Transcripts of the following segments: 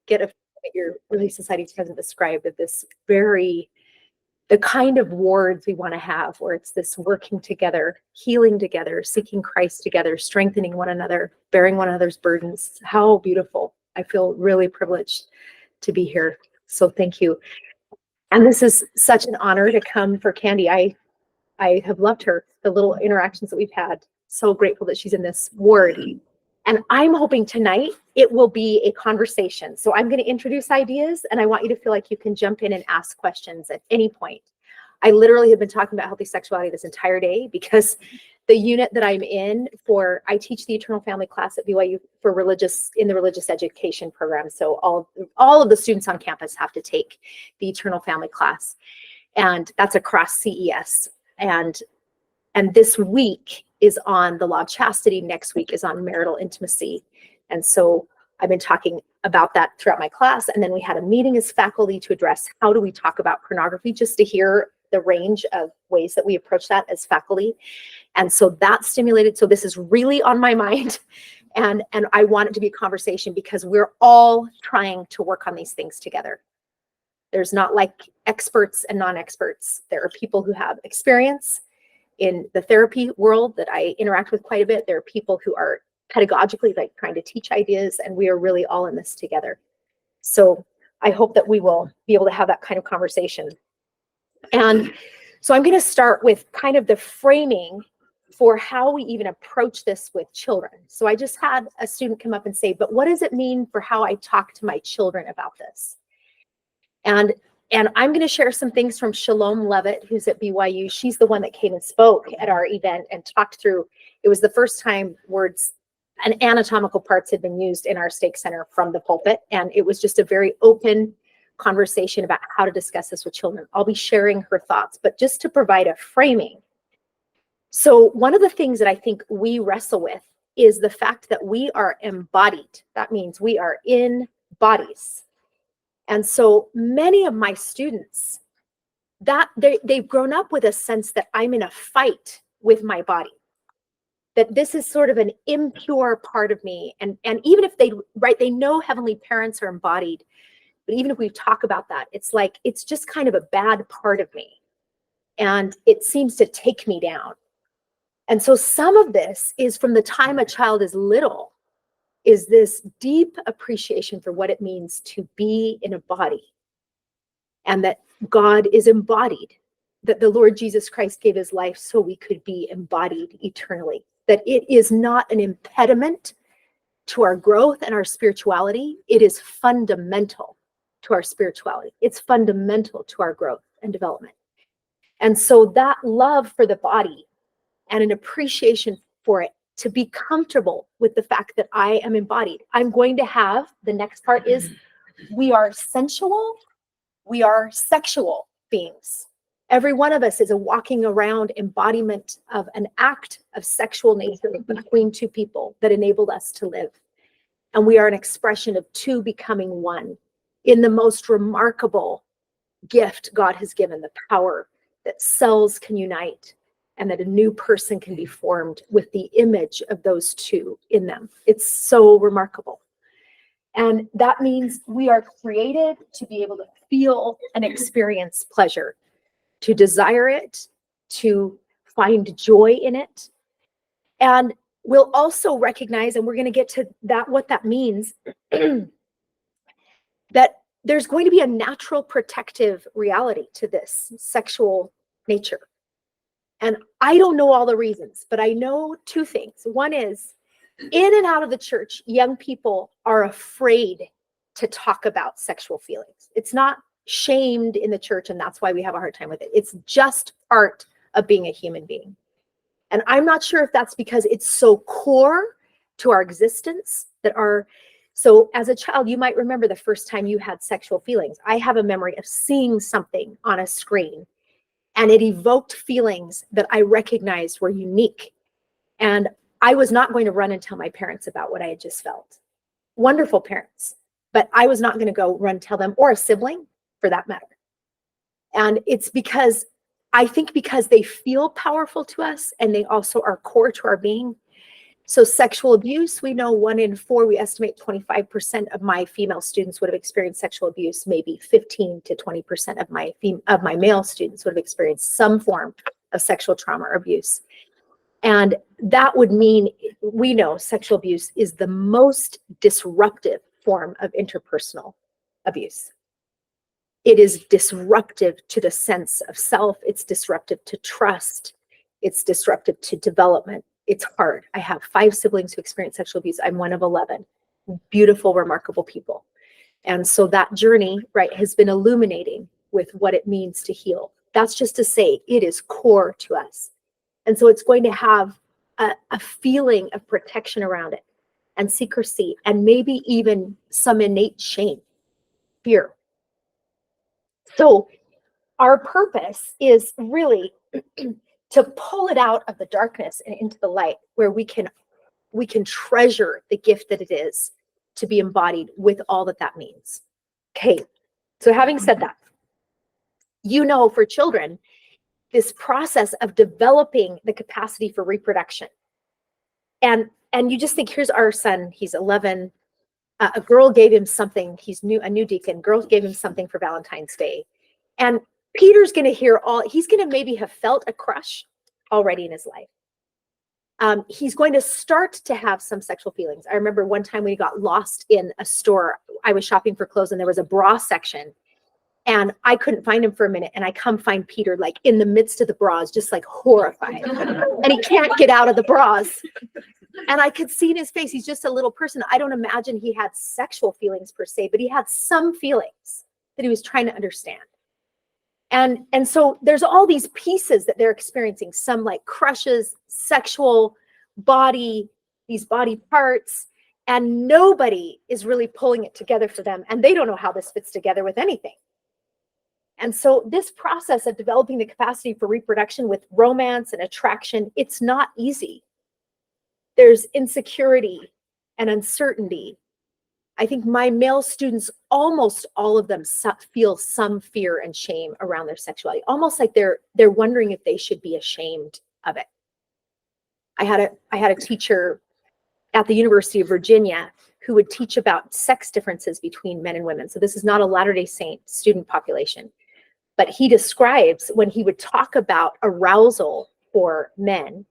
get a your Relief Society's president described of this the kind of wards we want to have, where it's this working together, healing together, seeking Christ together, strengthening one another, bearing one another's burdens. How beautiful. I feel really privileged to be here. So thank you. And this is such an honor to come for Candy. I have loved her, the little interactions that we've had. So grateful that she's in this ward. And I'm hoping tonight it will be a conversation. So I'm going to introduce ideas, and I want you to feel like you can jump in and ask questions at any point. I literally have been talking about healthy sexuality this entire day because the unit that I'm in I teach the Eternal Family class at BYU in the religious education program. So all of the students on campus have to take the Eternal Family class, and that's across CES. And this week is on the law of chastity. Next week is on marital intimacy. And so I've been talking about that throughout my class. And then we had a meeting as faculty to address how do we talk about pornography, just to hear the range of ways that we approach that as faculty. And so that stimulated. So this is really on my mind. And I want it to be a conversation because we're all trying to work on these things together. There's not like experts and non-experts. There are people who have experience in the therapy world that I interact with quite a bit. There are people who are pedagogically like trying to teach ideas, and we are really all in this together. So I hope that we will be able to have that kind of conversation. And so I'm going to start with kind of the framing for how we even approach this with children. So I just had a student come up and say, but what does it mean for how I talk to my children about this? And I'm going to share some things from Shalom Levitt, who's at BYU. She's the one that came and spoke at our event and talked through. It was the first time words and anatomical parts had been used in our stake center from the pulpit. And it was just a very open conversation about how to discuss this with children. I'll be sharing her thoughts, but just to provide a framing. So one of the things that I think we wrestle with is the fact that we are embodied. That means we are in bodies. And so many of my students, that they've grown up with a sense that I'm in a fight with my body, that this is sort of an impure part of me. And even if they know heavenly parents are embodied, but even if we talk about that, it's like, it's just kind of a bad part of me. And it seems to take me down. And so some of this is from the time a child is little, is this deep appreciation for what it means to be in a body, and that God is embodied, that the Lord Jesus Christ gave his life so we could be embodied eternally, that it is not an impediment to our growth and our spirituality. It is fundamental to our spirituality. It's fundamental to our growth and development. And so that love for the body and an appreciation for it, to be comfortable with the fact that I am embodied. I'm going to have, the next part is, we are sensual, we are sexual beings. Every one of us is a walking around embodiment of an act of sexual nature between two people that enabled us to live. And we are an expression of two becoming one in the most remarkable gift God has given, the power that cells can unite, and that a new person can be formed with the image of those two in them. It's so remarkable. And that means we are created to be able to feel and experience pleasure, to desire it, to find joy in it. And we'll also recognize, and we're going to get to that, what that means, that there's going to be a natural protective reality to this sexual nature. And I don't know all the reasons, but I know two things. One is, in and out of the church, young people are afraid to talk about sexual feelings. It's not shamed in the church, and that's why we have a hard time with it. It's just part of being a human being. And I'm not sure if that's because it's so core to our existence so as a child, you might remember the first time you had sexual feelings. I have a memory of seeing something on a screen, and it evoked feelings that I recognized were unique. And I was not going to run and tell my parents about what I had just felt. Wonderful parents, but I was not going to go run and tell them, or a sibling for that matter. And it's because, I think because they feel powerful to us, and they also are core to our being, So sexual abuse, we know 1 in 4, we estimate 25% of my female students would have experienced sexual abuse. Maybe 15 to 20% of my male students would have experienced some form of sexual trauma or abuse. And that would mean, we know sexual abuse is the most disruptive form of interpersonal abuse. It is disruptive to the sense of self. It's disruptive to trust. It's disruptive to development. It's hard. I have 5 siblings who experience sexual abuse. I'm one of 11. Beautiful, remarkable people. And so that journey, right, has been illuminating with what it means to heal. That's just to say it is core to us. And so it's going to have a feeling of protection around it and secrecy and maybe even some innate shame, fear. So our purpose is really to pull it out of the darkness and into the light, where we can treasure the gift that it is to be embodied with all that that means. Okay, so having said that, for children, this process of developing the capacity for reproduction, and you just think, here's our son, he's 11. A girl gave him something. He's a new deacon. Girls gave him something for Valentine's Day. And Peter's going to he's going to maybe have felt a crush already in his life. He's going to start to have some sexual feelings. I remember one time we got lost in a store. I was shopping for clothes and there was a bra section. And I couldn't find him for a minute. And I come find Peter like in the midst of the bras, just like horrified. And he can't get out of the bras. And I could see in his face, he's just a little person. I don't imagine he had sexual feelings per se, but he had some feelings that he was trying to understand. And so there's all these pieces that they're experiencing, some like crushes, sexual, body, these body parts, and nobody is really pulling it together for them. And they don't know how this fits together with anything. And so this process of developing the capacity for reproduction with romance and attraction, it's not easy. There's insecurity and uncertainty. I think my male students, almost all of them feel some fear and shame around their sexuality, almost like they're wondering if they should be ashamed of it. I had a teacher at the University of Virginia who would teach about sex differences between men and women. So this is not a Latter-day Saint student population, but he describes when he would talk about arousal for men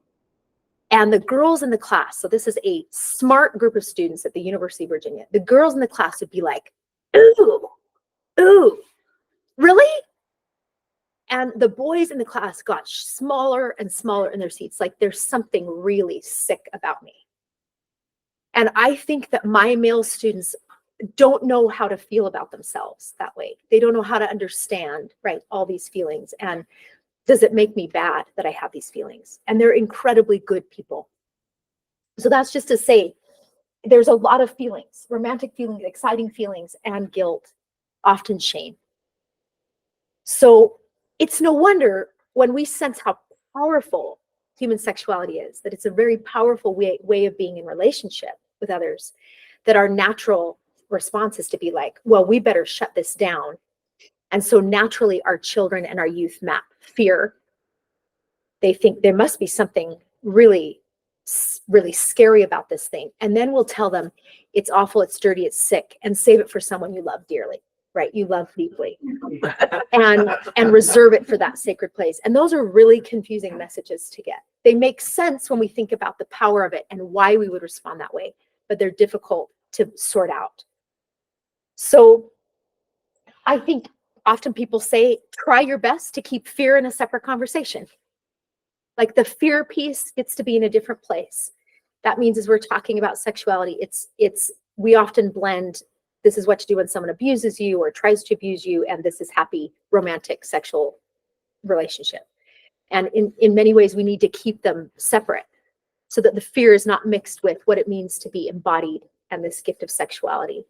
and the girls in the class. So this is a smart group of students at the University of Virginia. The girls in the class would be like, ooh, ooh, really? And the boys in the class got smaller and smaller in their seats. Like there's something really sick about me. And I think that my male students don't know how to feel about themselves that way. They don't know how to understand, right, all these feelings. And does it make me bad that I have these feelings? And they're incredibly good people. So that's just to say, there's a lot of feelings, romantic feelings, exciting feelings, and guilt, often shame. So it's no wonder when we sense how powerful human sexuality is, that it's a very powerful way of being in relationship with others, that our natural response is to be like, well, we better shut this down. And so naturally our children and our youth map fear. They think there must be something really, really scary about this thing. And then we'll tell them it's awful, it's dirty, it's sick, and save it for someone you love dearly, right? You love deeply, and reserve it for that sacred place. And those are really confusing messages to get. They make sense when we think about the power of it and why we would respond that way, but they're difficult to sort out. So I think often people say, try your best to keep fear in a separate conversation. Like the fear piece gets to be in a different place. That means as we're talking about sexuality, we often blend, this is what to do when someone abuses you or tries to abuse you, and this is happy, romantic, sexual relationship. And in many ways, we need to keep them separate so that the fear is not mixed with what it means to be embodied and this gift of sexuality.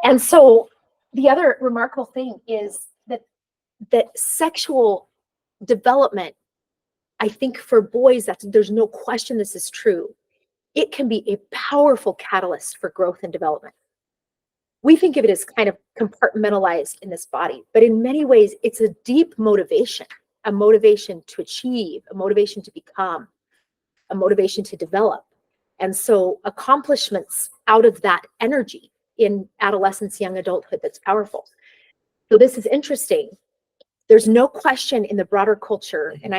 And so the other remarkable thing is that sexual development, I think for boys, there's no question this is true. It can be a powerful catalyst for growth and development. We think of it as kind of compartmentalized in this body, but in many ways, it's a deep motivation, a motivation to achieve, a motivation to become, a motivation to develop. And so accomplishments out of that energy in adolescence, young adulthood, that's powerful. So this is interesting. There's no question in the broader culture, and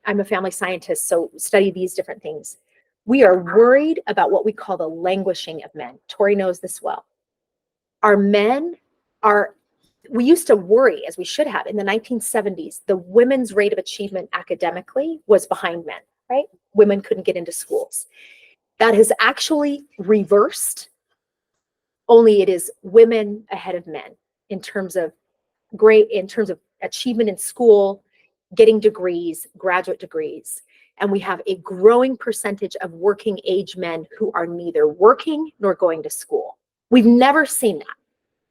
I'm a family scientist, so study these different things. We are worried about what we call the languishing of men. Tori knows this well. Our men are, we used to worry, as we should have, in the 1970s, the women's rate of achievement academically was behind men, right? Women couldn't get into schools. That has actually reversed, only it is women ahead of men in terms of achievement in school, getting degrees, graduate degrees. And we have a growing percentage of working age men who are neither working nor going to school. We've never seen that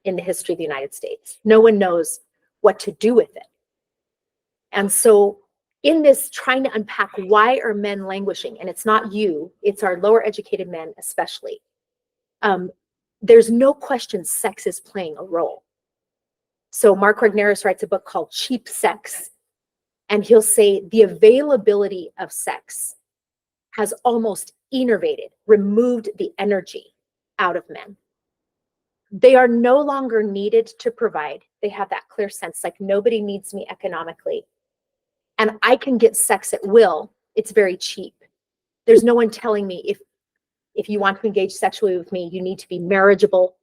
in the history of the United States. No one knows what to do with it. And so in this trying to unpack why are men languishing, and it's not you, it's our lower educated men especially, there's no question sex is playing a role. So Mark Regnerus writes a book called Cheap Sex, and he'll say the availability of sex has almost enervated, removed the energy out of men. They are no longer needed to provide. They have that clear sense, like nobody needs me economically. And I can get sex at will. It's very cheap. There's no one telling me if you want to engage sexually with me, you need to be marriageable,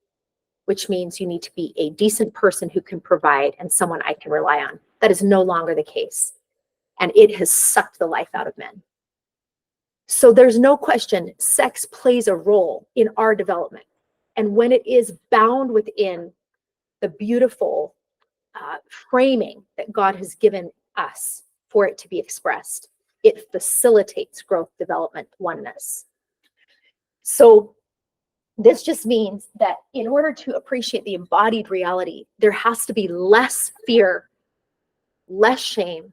which means you need to be a decent person who can provide and someone I can rely on. That is no longer the case. And it has sucked the life out of men. So there's no question sex plays a role in our development. And when it is bound within the beautiful framing that God has given us for it to be expressed, it facilitates growth, development, oneness. So this just means that in order to appreciate the embodied reality, there has to be less fear, less shame,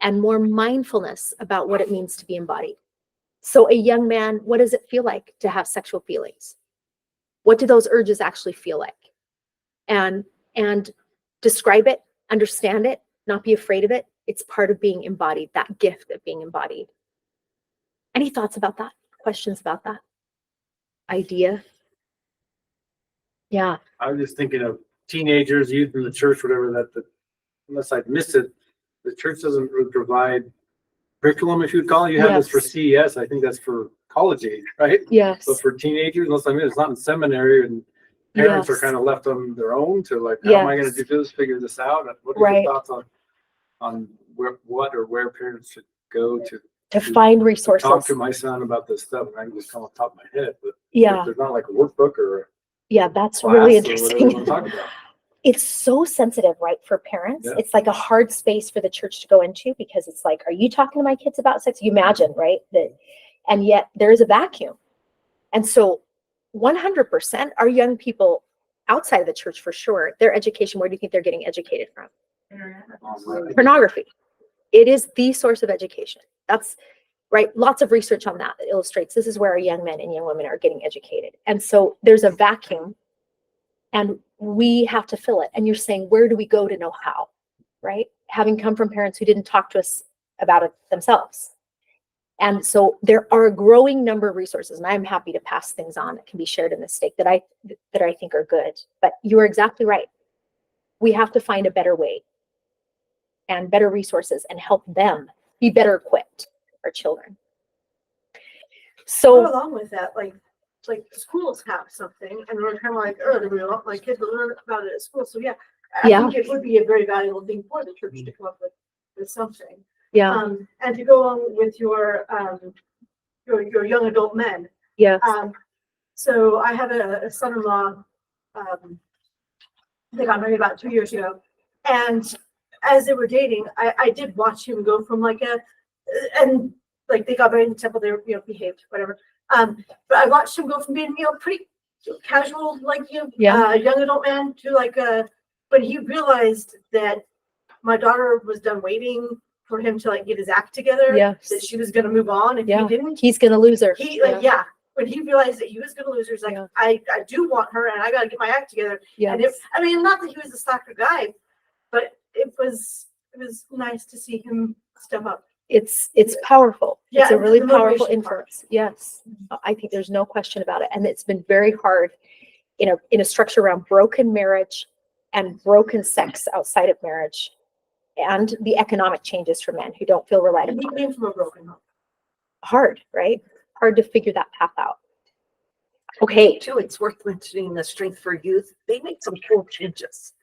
and more mindfulness about what it means to be embodied. So a young man, what does it feel like to have sexual feelings? What do those urges actually feel like? And describe it, understand it, not be afraid of it. It's part of being embodied, that gift of being embodied. Any thoughts about that? Questions about that idea? Yeah. I was just thinking of teenagers, youth in the church, whatever, that unless I missed it, the church doesn't really provide curriculum, if you'd call it. You have this for CES. I think that's for college age, right? Yes. But for teenagers, unless it's not in seminary, and parents are kind of left on their own to like, how am I going to do this, figure this out? What are your thoughts on where parents should go to find resources? Talk to my son about this stuff, and I can just come off the top of my head, but there's not like a workbook or that's really interesting. Talk about. It's so sensitive, right, for parents. Yeah. It's like a hard space for the church to go into, because it's like, are you talking to my kids about sex? You imagine, right? And yet there is a vacuum. And so 100% our young people outside of the church, for sure, their education, where do you think they're getting educated from? Pornography. It is the source of education. That's right. Lots of research on that illustrates this is where our young men and young women are getting educated. And so there's a vacuum, and we have to fill it. And you're saying, where do we go to know how, right? Having come from parents who didn't talk to us about it themselves. And so there are a growing number of resources, and I'm happy to pass things on that can be shared in this stake that I think are good. But you're exactly right. We have to find a better way and better resources and help them be better equipped, our children. So along with that, like schools have something, and we're kind of like, oh, do we want my kids to learn about it at school? So I think it would be a very valuable thing for the church to come up with something. Yeah. And to go on with your young adult men. Yeah. So I have a son-in-law. They got married about 2 years ago, and as they were dating, I did watch him go from like they got married in the temple. They were behaved, whatever. But I watched him go from being pretty casual, young adult man, to when he realized that my daughter was done waiting for him to get his act together, that she was going to move on. If he didn't, he's going to lose her. When he realized that he was going to lose her, he's like, I do want her, and I got to get my act together. Yes. And not that he was a stalker guy, but it was nice to see him step up. It's powerful. It's Yeah, a really the powerful motivation part. influence. Yes. I think there's no question about it. And it's been very hard in a structure around broken marriage and broken sex outside of marriage and the economic changes for men who don't feel relied And you upon. came from a broken home. Hard, right? Hard to figure that path out. Okay. Too, it's worth mentioning the Strength for Youth. They made some cool changes,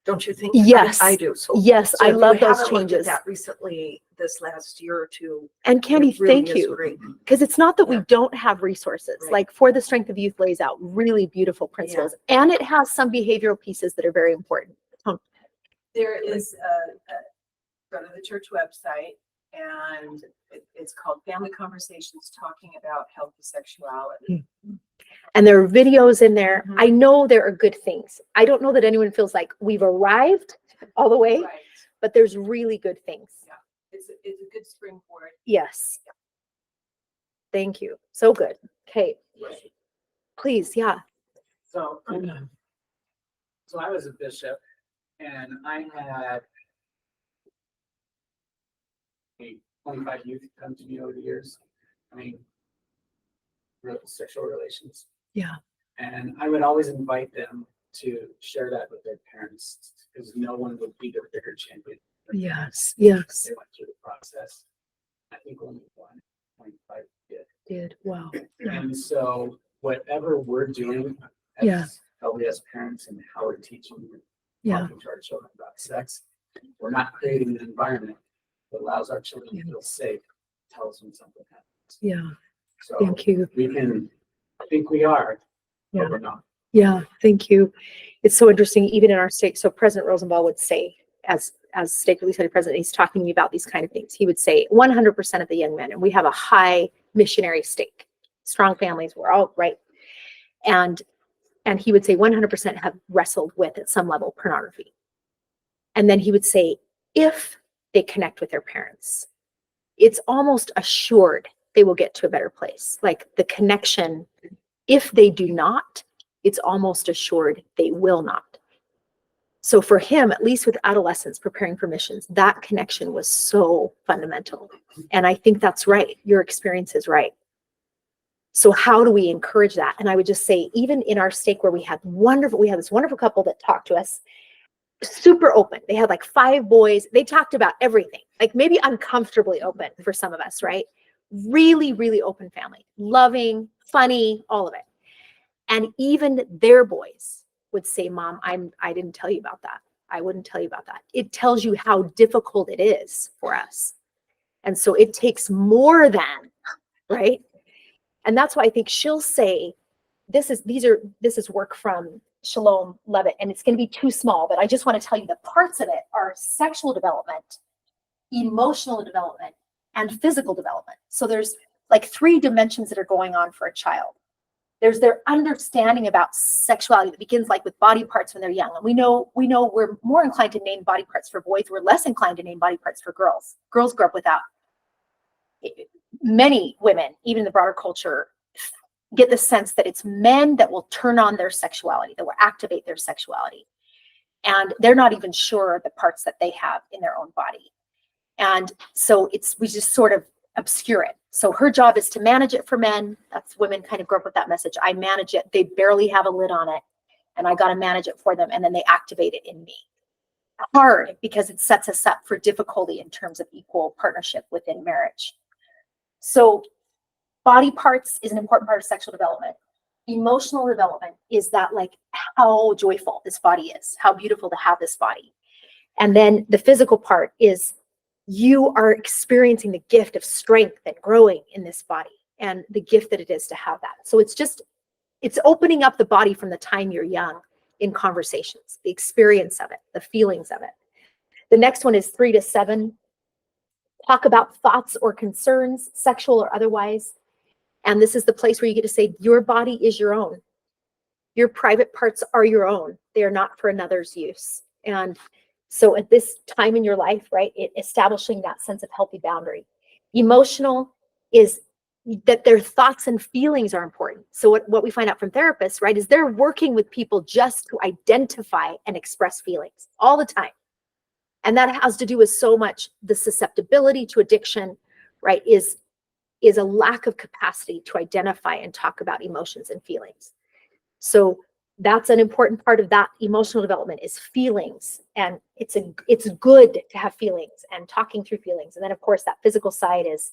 don't you think? Yes. I do. So, Yes, so I if you love those haven't looked at changes. that recently, this last year or two. And Candy, it really thank is you. great. Because it's not that we Yeah. don't have resources. Right. Like For the Strength of Youth lays out really beautiful principles. And it has some behavioral pieces that are very important. There is go to the church website, and it's called Family Conversations Talking About Healthy Sexuality. And there are videos in there. Mhm. I know there are good things. I don't know that anyone feels like we've arrived all the way, Right. but there's really good things. It's a good springboard. Yes. Thank you. So good. Okay. Please. Yeah. So, so I was a bishop, and I had 25 youth come to me over the years. I mean, sexual relations. Yeah. And I would always invite them to share that with their parents because no one would be their bigger champion. Yes. Yes. They went through the process. I think only 1.5 did. Did. Wow. And so whatever we're doing Yeah. as LDS parents and how we're teaching and Yeah. talking to our children about sex, we're not creating an environment that allows our children Yeah. to feel safe, tells them something happens. Yeah. So Thank you. we can think we are, Yeah. but we're not. Yeah. Thank you. It's so interesting, even in our state. So President Rosenbaum would say, as State Relief Study President, he's talking to me about these kind of things. He would say 100% of the young men, and we have a high missionary stake, strong families, we're all right. And he would say 100% have wrestled with at some level pornography. And then he would say, if they connect with their parents, it's almost assured they will get to a better place. Like the connection, if they do not, it's almost assured they will not. So for him, at least with adolescents preparing for missions, that connection was so fundamental. And I think that's right. Your experience is right. So how do we encourage that? And I would just say, even in our stake where we had this wonderful couple that talked to us, super open. They had like 5 boys. They talked about everything, like maybe uncomfortably open for some of us, right? Really, really open family, loving, funny, all of it. And even their boys would say, Mom, I didn't tell you about that. I wouldn't tell you about that. It tells you how difficult it is for us. And so it takes more than, right? And that's why I think she'll say, this is work from Shalom Levitt, and it's going to be too small, but I just want to tell you the parts of it are sexual development, emotional development, and physical development. So there's like 3 dimensions that are going on for a child. There's their understanding about sexuality that begins like with body parts when they're young. And we know we're more inclined to name body parts for boys. We're less inclined to name body parts for girls. Girls grow up without. Many women, even in the broader culture, get the sense that it's men that will turn on their sexuality, that will activate their sexuality. And they're not even sure of the parts that they have in their own body. And so we just sort of obscure it. So her job is to manage it for men. That's women kind of grow up with that message. I manage it. They barely have a lid on it. And I got to manage it for them. And then they activate it in me. Hard because it sets us up for difficulty in terms of equal partnership within marriage. So body parts is an important part of sexual development. Emotional development is that like how joyful this body is, how beautiful to have this body. And then the physical part is you are experiencing the gift of strength and growing in this body and the gift that it is to have that. So it's opening up the body from the time you're young in conversations, the experience of it, the feelings of it. The next one is 3 to 7. Talk about thoughts or concerns, sexual or otherwise. And this is the place where you get to say, your body is your own. Your private parts are your own. They are not for another's use. And so at this time in your life, right, establishing that sense of healthy boundary. Emotional is that their thoughts and feelings are important. So what we find out from therapists, right, is they're working with people just to identify and express feelings all the time. And that has to do with so much the susceptibility to addiction, right, is a lack of capacity to identify and talk about emotions and feelings. So that's an important part of that emotional development is feelings. And it's good to have feelings and talking through feelings. And then of course that physical side is,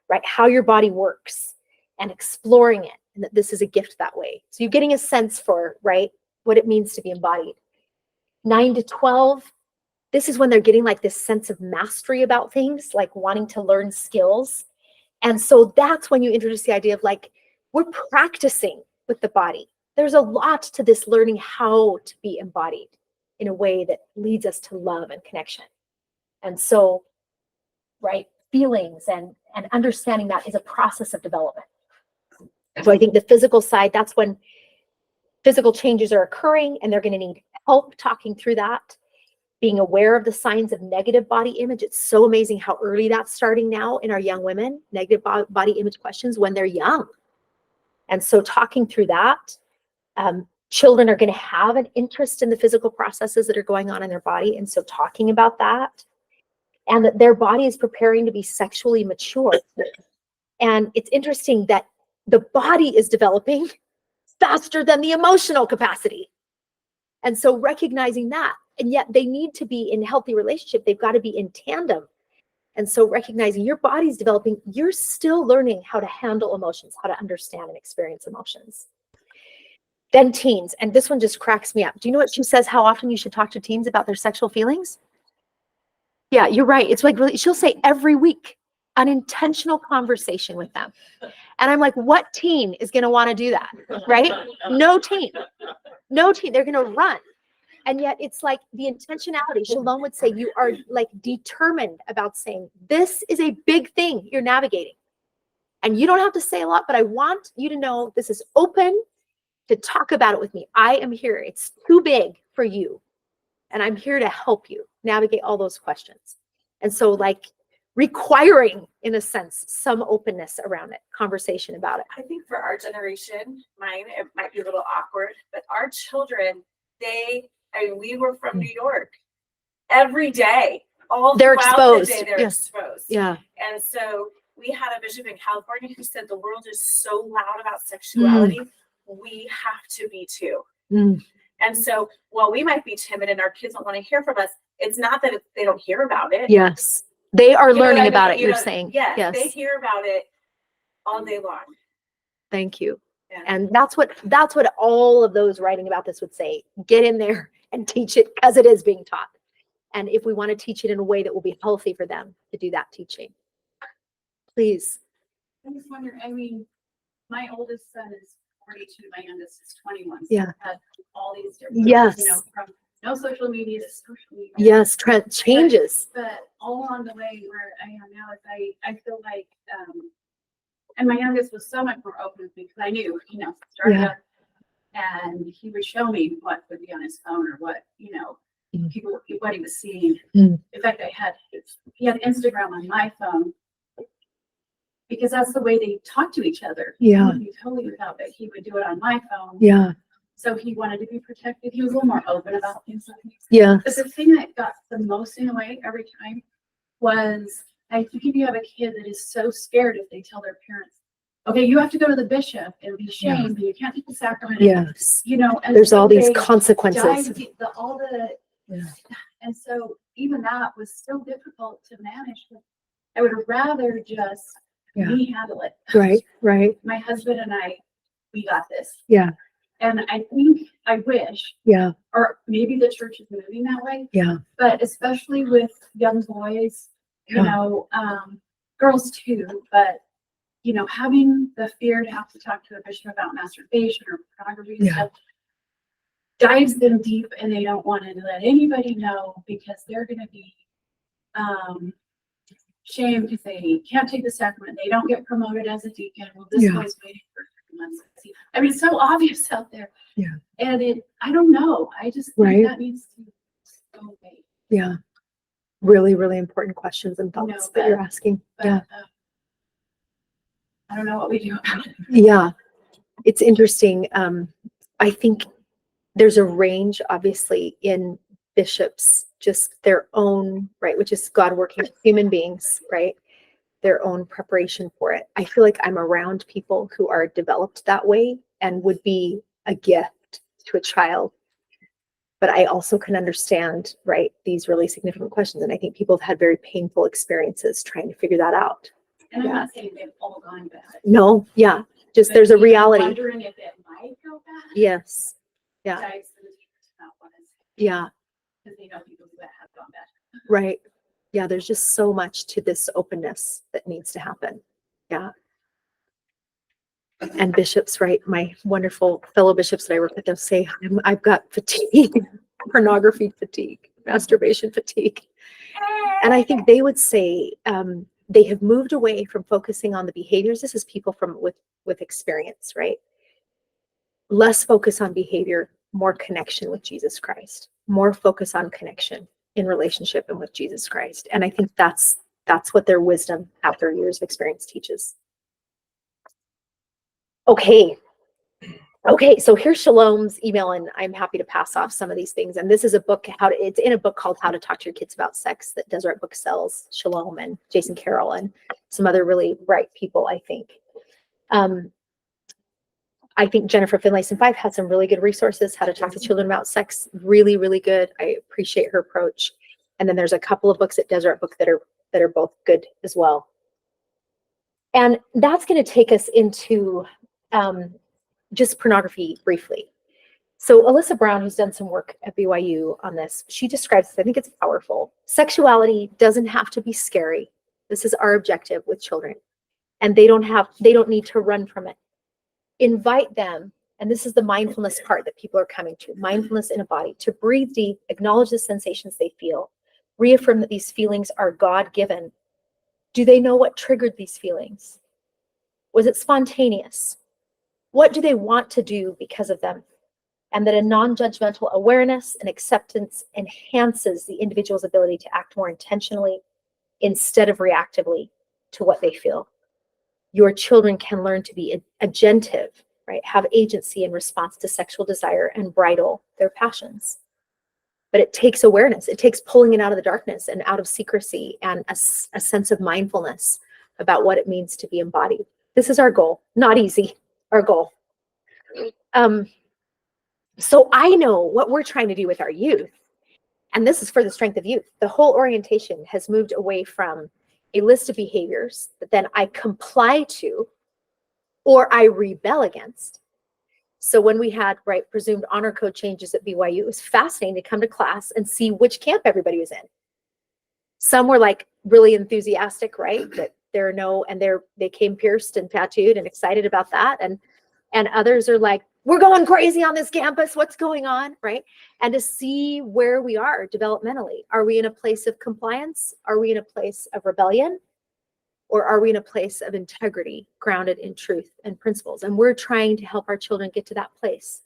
right, how your body works and exploring it. And that this is a gift that way. So you're getting a sense for, right, what it means to be embodied. 9 to 12, this is when they're getting like this sense of mastery about things, like wanting to learn skills. And so that's when you introduce the idea of like, we're practicing with the body. There's a lot to this learning how to be embodied in a way that leads us to love and connection. And so, right, feelings and understanding that is a process of development. So I think the physical side, that's when physical changes are occurring and they're going to need help talking through that. Being aware of the signs of negative body image. It's so amazing how early that's starting now in our young women, negative body image questions when they're young. And so talking through that, children are going to have an interest in the physical processes that are going on in their body. And so talking about that and that their body is preparing to be sexually mature. And it's interesting that the body is developing faster than the emotional capacity. And so recognizing that, and yet they need to be in healthy relationship. They've got to be in tandem. And so recognizing your body's developing, you're still learning how to handle emotions, how to understand and experience emotions. Then teens, and this one just cracks me up. Do you know what she says, how often you should talk to teens about their sexual feelings? Yeah, you're right. It's like, really, she'll say every week, an intentional conversation with them. And I'm like, what teen is going to want to do that, right? No teen. No teen. They're going to run. And yet it's like the intentionality. Shalom would say you are like determined about saying, this is a big thing you're navigating. And you don't have to say a lot, but I want you to know this is open to talk about it with me. I am here. It's too big for you. And I'm here to help you navigate all those questions. And so like requiring, in a sense, some openness around it, conversation about it. I think for our generation, mine, it might be a little awkward, but our children, we were from New York every day, all They're throughout exposed. the day, they're Yes. exposed. Yeah. And so we had a bishop in California who said the world is so loud about sexuality, we have to be too. And so while we might be timid and our kids don't want to hear from us, it's not that they don't hear about it. Yes. They are You know what learning I about mean? it, You you're know, saying. Yes, Yes. they hear about it all day long. Thank you. Yeah. And that's what all of those writing about this would say. Get in there and teach it because it is being taught. And if we want to teach it in a way that will be healthy for them to do that teaching. Please. I just wonder, I mean, my oldest son is 42, my youngest is 21. So Yeah. I've had all these different, Yes. you know, from no social media to social media. Yes, trend changes. But all along the way where I am now is I feel like, and my youngest was so much more open with me because I knew, you know, starting up, and he would show me what would be on his phone or what, you know, what he was seeing. In fact, he had Instagram on my phone because that's the way they talk to each other. Yeah. He wouldn't be totally without it. He would do it on my phone. Yeah. So he wanted to be protected. He was a little more open about things like this. Yeah. But the thing that got the most in the way every time was, I think if you have a kid that is so scared if they tell their parents, okay, you have to go to the bishop and be shamed, and you can't take the sacrament. Yes. You know, and There's so all these they consequences. dive deep, Yeah. and so even that was so difficult to manage. I would rather just me handle it. Right. Right. My husband and I, we got this. Yeah. And I wish, Yeah. or maybe the church is moving that way. Yeah. But especially with young boys, you know, girls too, but you know, having the fear to have to talk to a bishop about masturbation or pornography and stuff dives them deep, and they don't want to let anybody know because they're going to be shamed if they can't take the sacrament. They don't get promoted as a deacon. Well, this boy's waiting for 3 months. I mean, it's so obvious out there. Yeah. And I don't know. I just think that needs to go away. Yeah. Really, really important questions and thoughts No, that you're asking. But, Yeah. I don't know what we do about it. Yeah. It's interesting. I think there's a range, obviously, in bishops, just their own, right, which is God working with human beings, right, their own preparation for it. I feel like I'm around people who are developed that way and would be a gift to a child. But I also can understand, right, these really significant questions. And I think people have had very painful experiences trying to figure that out. And I'm Yeah. not saying they've all gone bad. No, yeah, just but there's a even reality. Wondering if it might go bad. Yes. Yeah. Dives to the teachers about what is, Yeah. because they know people that have gone bad. Right. Yeah. There's just so much to this openness that needs to happen. Yeah. And bishops, right? My wonderful fellow bishops that I work with, they'll say, I've got fatigue, pornography fatigue, masturbation fatigue. And I think they would say they have moved away from focusing on the behaviors. This is people with experience, right? Less focus on behavior, more connection with Jesus Christ, more focus on connection in relationship and with Jesus Christ. And I think that's what their wisdom after years of experience teaches. Okay. So here's Shalom's email, and I'm happy to pass off some of these things. And this is a book, it's in a book called How to Talk to Your Kids About Sex that Deseret Book sells. Shalom and Jason Carroll and some other really bright people, I think. I think Jennifer Finlayson 5 has some really good resources, How to Talk to Children About Sex. Really, really good. I appreciate her approach. And then there's a couple of books at Deseret Book that are both good as well. And that's going to take us into just pornography briefly. So Alyssa Brown, who's done some work at BYU on this, she describes this. I think it's powerful. Sexuality doesn't have to be scary. This is our objective with children. And they don't need to run from it. Invite them, and this is the mindfulness part that people are coming to, mindfulness in a body, to breathe deep, acknowledge the sensations they feel, reaffirm that these feelings are God-given. Do they know what triggered these feelings? Was it spontaneous? What do they want to do because of them? And that a non-judgmental awareness and acceptance enhances the individual's ability to act more intentionally instead of reactively to what they feel. Your children can learn to be agentive, right? Have agency in response to sexual desire and bridle their passions. But it takes awareness. It takes pulling it out of the darkness and out of secrecy and a sense of mindfulness about what it means to be embodied. This is our goal. Not easy, our goal. So I know what we're trying to do with our youth. And this is for the strength of youth. The whole orientation has moved away from a list of behaviors that then I comply to or I rebel against. So when we had, right, presumed honor code changes at BYU, it was fascinating to come to class and see which camp everybody was in. Some were like really enthusiastic, right? That they came pierced and tattooed and excited about that. And others are like, we're going crazy on this campus. What's going on, right? And to see where we are developmentally. Are we in a place of compliance? Are we in a place of rebellion? Or are we in a place of integrity, grounded in truth and principles? And we're trying to help our children get to that place.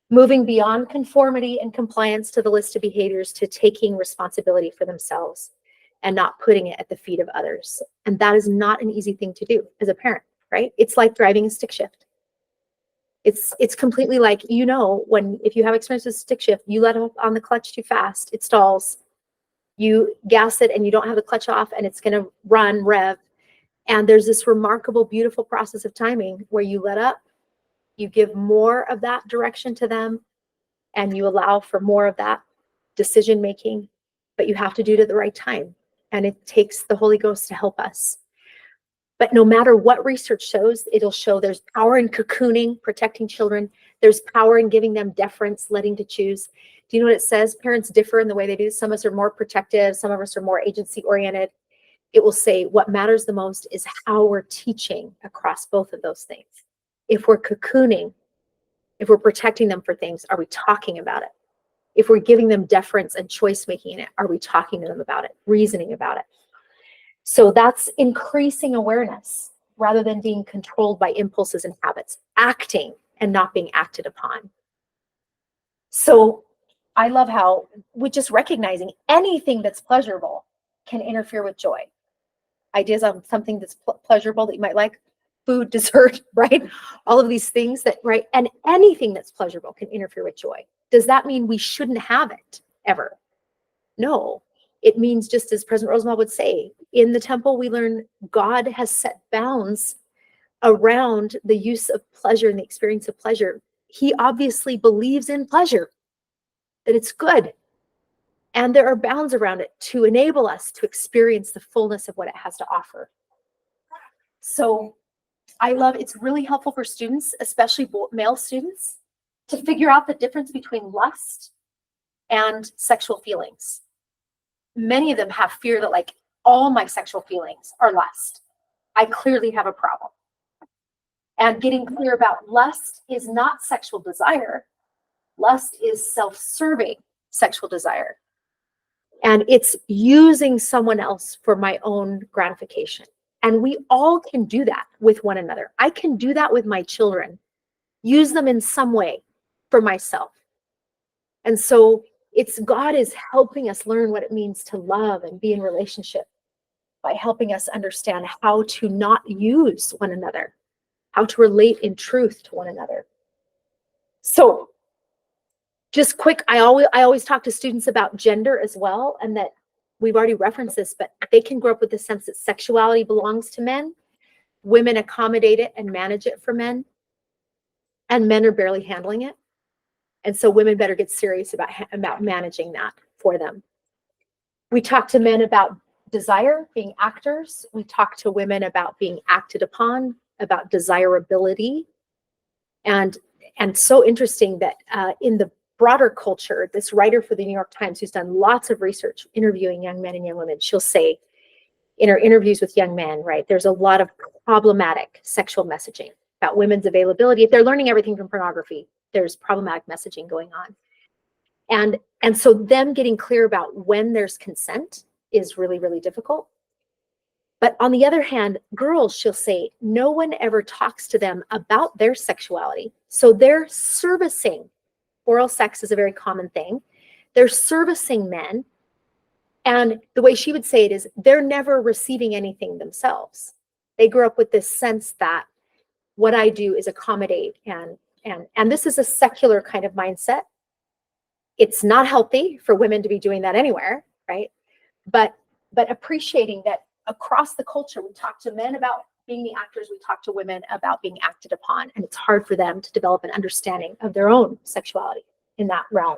Moving beyond conformity and compliance to the list of behaviors to taking responsibility for themselves and not putting it at the feet of others. And that is not an easy thing to do as a parent, right? It's like driving a stick shift. It's completely like, if you have experience with stick shift, you let up on the clutch too fast, it stalls. You gas it and you don't have the clutch off and it's going to rev. And there's this remarkable, beautiful process of timing where you let up, you give more of that direction to them, and you allow for more of that decision-making, but you have to do it at the right time. And it takes the Holy Ghost to help us. But no matter what research shows, it'll show there's power in cocooning, protecting children. There's power in giving them deference, letting to choose. Do you know what it says? Parents differ in the way they do. Some of us are more protective. Some of us are more agency-oriented. It will say what matters the most is how we're teaching across both of those things. If we're cocooning, if we're protecting them for things, are we talking about it? If we're giving them deference and choice-making in it, are we talking to them about it, reasoning about it? So that's increasing awareness rather than being controlled by impulses and habits, acting and not being acted upon. So I love how with just recognizing anything that's pleasurable can interfere with joy. Ideas on something that's pleasurable that you might like, food, dessert, right? All of these things that, right? And anything that's pleasurable can interfere with joy. Does that mean we shouldn't have it? ever. No, it means, just as President Roosevelt would say, in the temple, we learn God has set bounds around the use of pleasure and the experience of pleasure. He obviously believes in pleasure, that it's good. And there are bounds around it to enable us to experience the fullness of what it has to offer. So I love, it's really helpful for students, especially male students, to figure out the difference between lust and sexual feelings. Many of them have fear that, like, all my sexual feelings are lust. I clearly have a problem. And getting clear about lust is not sexual desire. Lust is self-serving sexual desire. And it's using someone else for my own gratification. And we all can do that with one another. I can do that with my children, use them in some way for myself. And so God is helping us learn what it means to love and be in relationship by helping us understand how to not use one another, how to relate in truth to one another. So just quick, I always talk to students about gender as well, and that we've already referenced this, but they can grow up with the sense that sexuality belongs to men. Women accommodate it and manage it for men, and men are barely handling it. And so women better get serious about managing that for them. We talk to men about desire, being actors. We talk to women about being acted upon, about desirability. And so interesting that in the broader culture, this writer for the New York Times, who's done lots of research interviewing young men and young women, she'll say in her interviews with young men, right, there's a lot of problematic sexual messaging about women's availability. If they're learning everything from pornography, there's problematic messaging going on. And so them getting clear about when there's consent is really, really difficult. But on the other hand, girls, she'll say, no one ever talks to them about their sexuality. So they're servicing. Oral sex is a very common thing. They're servicing men. And the way she would say it is they're never receiving anything themselves. They grew up with this sense that what I do is accommodate. And this is a secular kind of mindset. It's not healthy for women to be doing that anywhere, right? But appreciating that across the culture, we talk to men about being the actors, we talk to women about being acted upon, and it's hard for them to develop an understanding of their own sexuality in that realm.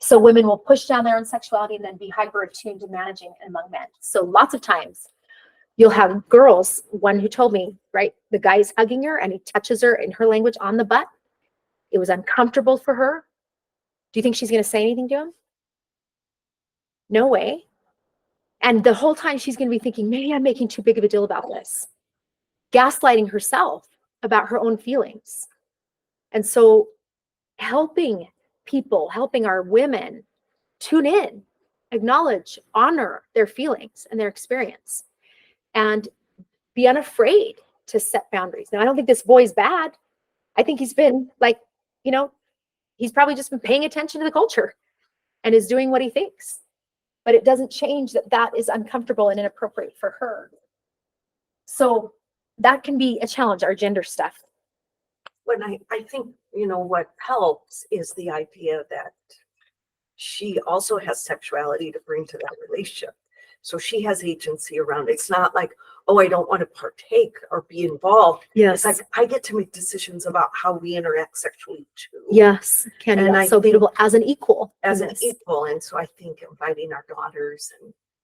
So women will push down their own sexuality and then be hyper attuned to managing it among men. So lots of times you'll have girls, one who told me, right, the guy's hugging her and he touches her in her language on the butt. It was uncomfortable for her. Do you think she's going to say anything to him? No way. And the whole time she's going to be thinking, maybe I'm making too big of a deal about this. Gaslighting herself about her own feelings. And so helping people, helping our women tune in, acknowledge, honor their feelings and their experience, and be unafraid to set boundaries. Now, I don't think this boy's bad. I think he's been like, he's probably just been paying attention to the culture and is doing what he thinks. But it doesn't change that is uncomfortable and inappropriate for her. So that can be a challenge, our gender stuff. When I think, what helps is the idea that she also has sexuality to bring to that relationship. So she has agency around it. It's not like, oh, I don't want to partake or be involved. Yes. It's like, I get to make decisions about how we interact sexually too. Yes. Can And be so beautiful as an equal. As an equal. And so I think inviting our daughters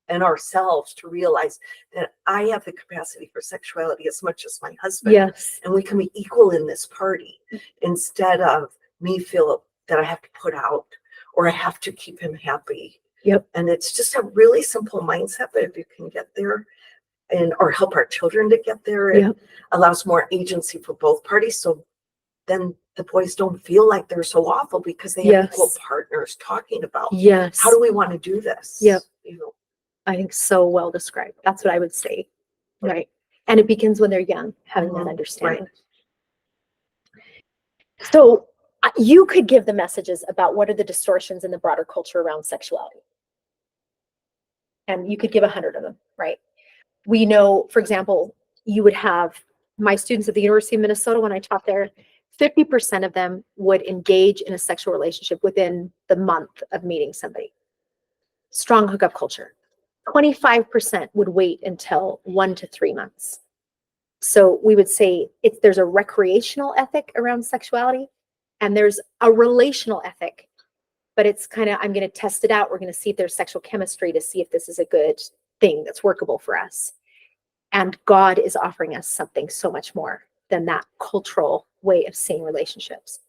and ourselves to realize that I have the capacity for sexuality as much as my husband. Yes. And we can be equal in this party instead of me feel that I have to put out or I have to keep him happy. Yep. And it's just a really simple mindset, but if you can get there or help our children to get there, it allows more agency for both parties. So then the boys don't feel like they're so awful because they have equal partners talking about how do we want to do this? Yep. I think so well described. That's what I would say. Right. And it begins when they're young, having that understanding. Right. So you could give the messages about what are the distortions in the broader culture around sexuality. And you could give 100 of them, right? We know, for example, you would have my students at the University of Minnesota when I taught there 50% of them would engage in a sexual relationship within the month of meeting somebody. Strong hookup culture. 25% would wait until 1 to 3 months. So we would say there's a recreational ethic around sexuality and there's a relational ethic, but it's kind of, I'm going to test it out. We're going to see if there's sexual chemistry to see if this is a good thing that's workable for us. And God is offering us something so much more than that cultural way of seeing relationships.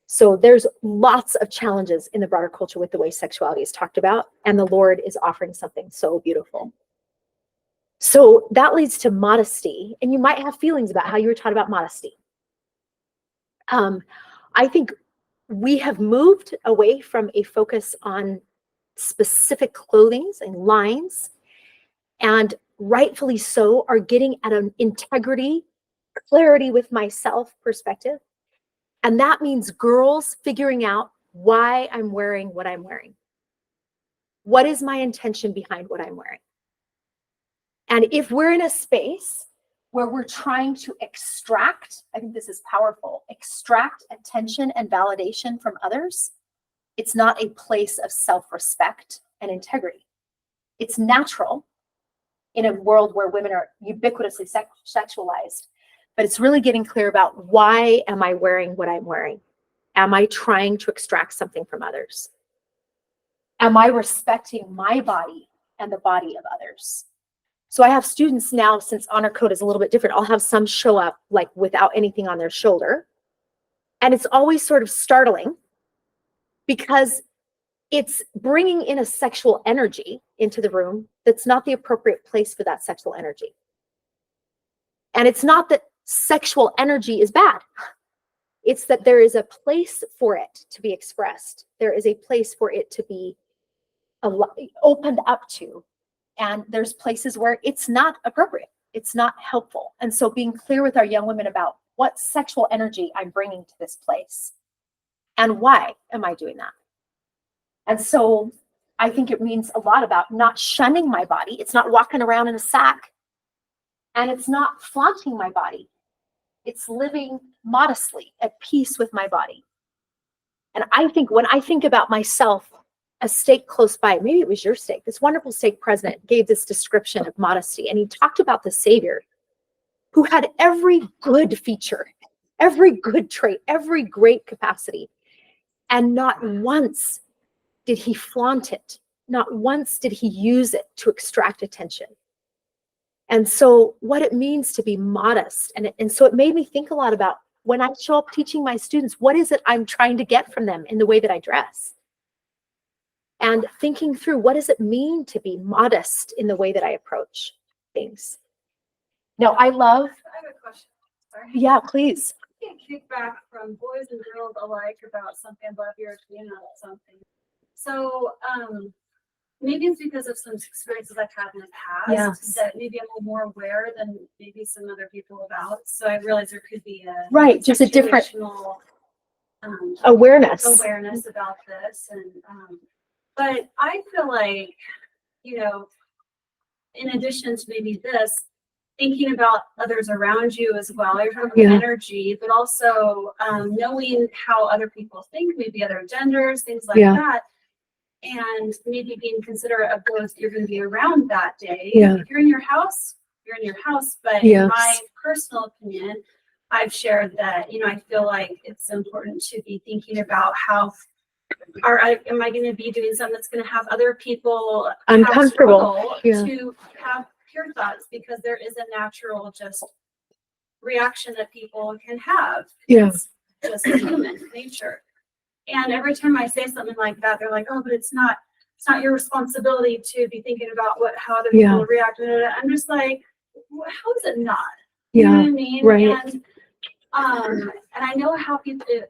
So there's lots of challenges in the broader culture with the way sexuality is talked about, and the Lord is offering something so beautiful. So that leads to modesty, and you might have feelings about how you were taught about modesty. I think we have moved away from a focus on specific clothings and lines, and rightfully so, are getting at an integrity, clarity with myself perspective. And that means girls figuring out why I'm wearing what I'm wearing. What is my intention behind what I'm wearing? And if we're in a space where we're trying to extract, I think this is powerful, extract attention and validation from others, it's not a place of self-respect and integrity. It's natural in a world where women are ubiquitously sexualized, but it's really getting clear about why am I wearing what I'm wearing? Am I trying to extract something from others? Am I respecting my body and the body of others? So I have students now, since honor code is a little bit different, I'll have some show up like without anything on their shoulder. And it's always sort of startling because it's bringing in a sexual energy into the room that's not the appropriate place for that sexual energy. And it's not that sexual energy is bad. It's that there is a place for it to be expressed. There is a place for it to be opened up to. And there's places where it's not appropriate. It's not helpful. And so being clear with our young women about what sexual energy I'm bringing to this place and why am I doing that? And so I think it means a lot about not shunning my body. It's not walking around in a sack, and it's not flaunting my body. It's living modestly at peace with my body. And I think when I think about myself, a stake close by, maybe it was your stake, this wonderful stake president gave this description of modesty, and he talked about the Savior who had every good feature, every good trait, every great capacity, and not once did he flaunt it. Not once did he use it to extract attention. And so what it means to be modest, and so it made me think a lot about when I show up teaching my students, what is it I'm trying to get from them in the way that I dress? And thinking through, what does it mean to be modest in the way that I approach things? Now, I have a question. Sorry. Yeah, please. I get kickback from boys and girls alike about something about your opinion on something. So, maybe it's because of some experiences I've had in the past that maybe I'm a little more aware than maybe some other people about. So I realize there could be a just a different awareness about this, and but I feel like, you know, in addition to maybe this, thinking about others around you as well, you're talking about energy, but also knowing how other people think, maybe other genders, things like that. And maybe being considerate of those you're going to be around that day. If you're in your house, you're in your house. But in my personal opinion, I've shared that, you know, I feel like it's important to be thinking about how am I going to be doing something that's going to have other people uncomfortable to have pure thoughts, because there is a natural just reaction that people can have. It's just human nature. And every time I say something like that, they're like, "Oh, but it's not your responsibility to be thinking about how other people react." And I'm just like, well, how is it not? You know what I mean? Right. And I know how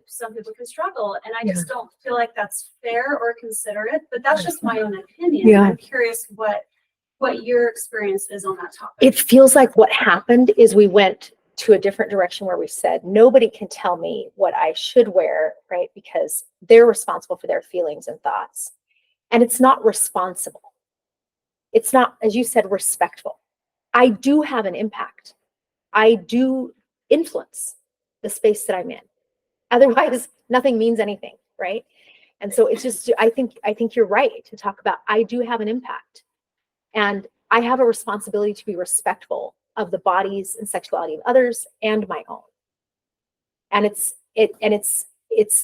some people can struggle, and I just don't feel like that's fair or considerate. But that's just my own opinion. I'm curious what your experience is on that topic. It feels like what happened is we went to a different direction where we said, nobody can tell me what I should wear, right? Because they're responsible for their feelings and thoughts. And it's not responsible. It's not, as you said, respectful. I do have an impact. I do influence the space that I'm in. Otherwise, nothing means anything, right? And so it's just, I think you're right to talk about, I do have an impact, and I have a responsibility to be respectful of the bodies and sexuality of others and my own. And it's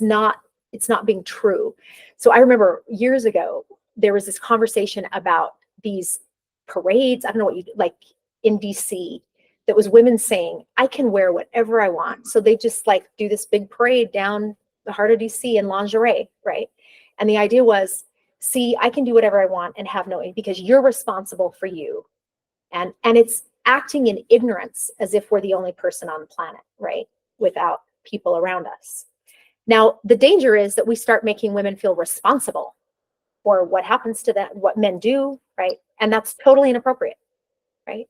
not being true. So I remember years ago, there was this conversation about these parades. I don't know what you like in DC, that was women saying, I can wear whatever I want. So they just like do this big parade down the heart of DC in lingerie, right? And the idea was, see, I can do whatever I want and have no, because you're responsible for you. And it's acting in ignorance as if we're the only person on the planet, right? Without people around us. Now, the danger is that we start making women feel responsible for what happens to them, what men do, right? And that's totally inappropriate, right?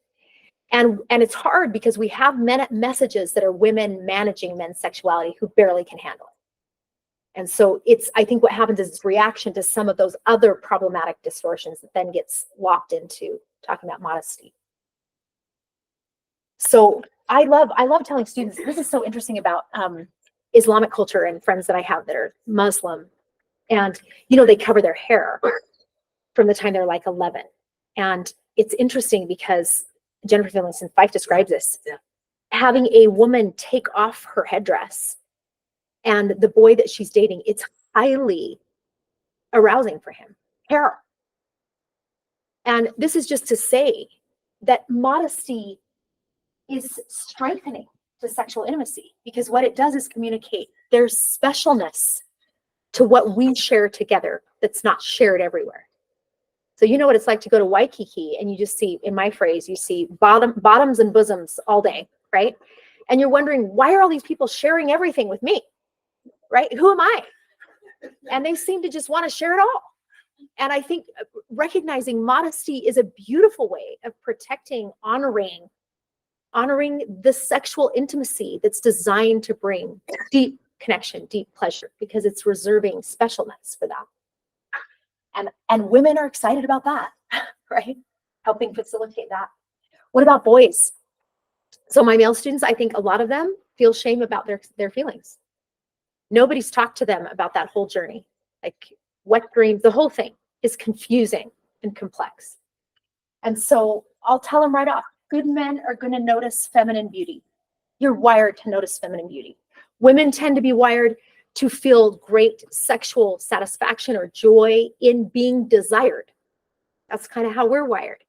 And it's hard because we have messages that are women managing men's sexuality who barely can handle it. And so I think what happens is this reaction to some of those other problematic distortions that then gets locked into talking about modesty. So I love telling students, this is so interesting about Islamic culture and friends that I have that are Muslim. And, they cover their hair from the time they're like 11. And it's interesting because Jennifer Finlayson Fife describes this. Yeah. Having a woman take off her headdress and the boy that she's dating, it's highly arousing for him. Hair. And this is just to say that modesty is strengthening to sexual intimacy, because what it does is communicate there's specialness to what we share together that's not shared everywhere. So you know what it's like to go to Waikiki and you just see, in my phrase, you see bottoms and bosoms all day, right? And you're wondering, why are all these people sharing everything with me, right? Who am I? And they seem to just want to share it all. And I think recognizing modesty is a beautiful way of protecting, honoring the sexual intimacy that's designed to bring deep connection, deep pleasure, because it's reserving specialness for that. And women are excited about that, right? Helping facilitate that. What about boys? So my male students, I think a lot of them feel shame about their feelings. Nobody's talked to them about that whole journey. Like wet dreams, the whole thing is confusing and complex. And so I'll tell them right off, good men are going to notice feminine beauty. You're wired to notice feminine beauty. Women tend to be wired to feel great sexual satisfaction or joy in being desired. That's kind of how we're wired.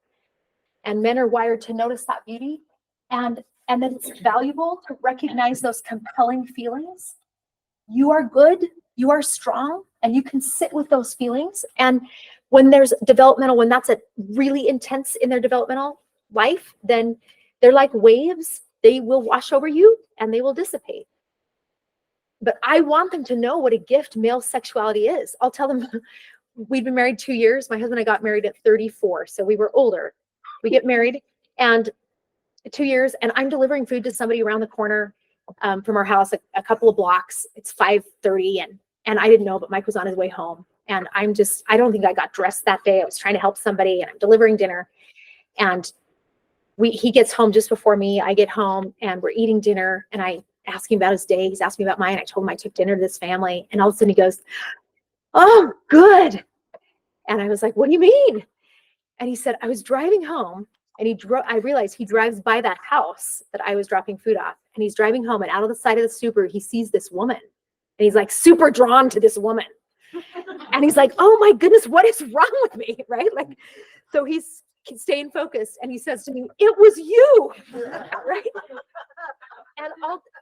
And men are wired to notice that beauty, and then it's valuable to recognize those compelling feelings. You are good, you are strong, and you can sit with those feelings. And when there's when that's a really intense in their developmental life, then they're like waves. They will wash over you and they will dissipate. But I want them to know what a gift male sexuality is. I'll tell them, we've been married 2 years. My husband and I got married at 34, so we were older. We get married, and 2 years, and I'm delivering food to somebody around the corner from our house, a couple of blocks. It's 5:30, and I didn't know, but Mike was on his way home. And I don't think I got dressed that day. I was trying to help somebody, and I'm delivering dinner. And he gets home just before me. I get home, and we're eating dinner, and I ask him about his day. He's asked me about mine. I told him I took dinner to this family, and all of a sudden he goes, "Oh, good." And I was like, "What do you mean?" And he said, "I was driving home, and I realized he drives by that house that I was dropping food off, and he's driving home, and out of the side of the Subaru, he sees this woman, and he's like super drawn to this woman." And he's like, "Oh my goodness, what is wrong with me?" Right? Like, so he's staying focused, and he says to me, "It was you." Right?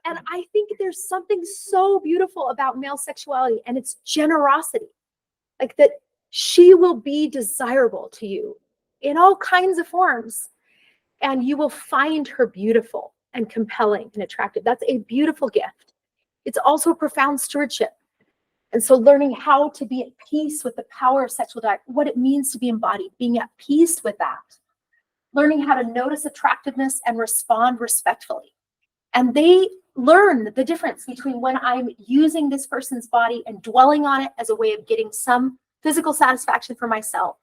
And I think there's something so beautiful about male sexuality, and it's generosity. Like that she will be desirable to you in all kinds of forms, and you will find her beautiful and compelling and attractive. That's a beautiful gift. It's also a profound stewardship. And so learning how to be at peace with the power of sexual desire, what it means to be embodied, being at peace with that, learning how to notice attractiveness and respond respectfully. And they learn the difference between when I'm using this person's body and dwelling on it as a way of getting some physical satisfaction for myself,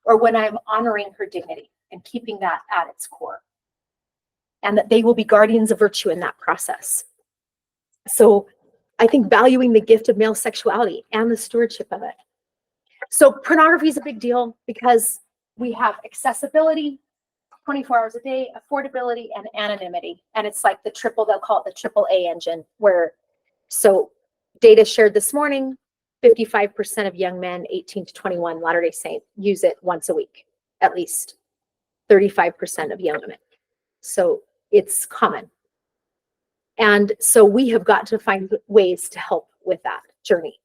or when I'm honoring her dignity and keeping that at its core. And that they will be guardians of virtue in that process. So I think valuing the gift of male sexuality and the stewardship of it. So pornography is a big deal because we have accessibility, 24 hours a day, affordability, and anonymity. And it's like they'll call it the triple A engine, so data shared this morning, 55% of young men 18 to 21 Latter-day Saints use it once a week, at least 35% of young women. So it's common. And so we have got to find ways to help with that journey.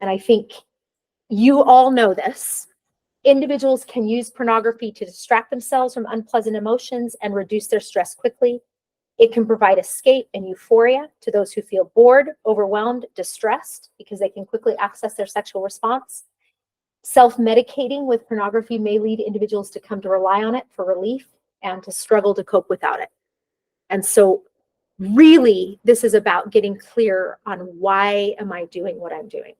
And I think you all know this. Individuals can use pornography to distract themselves from unpleasant emotions and reduce their stress quickly. It can provide escape and euphoria to those who feel bored, overwhelmed, distressed, because they can quickly access their sexual response. Self-medicating with pornography may lead individuals to come to rely on it for relief and to struggle to cope without it. And so really, this is about getting clear on why am I doing what I'm doing?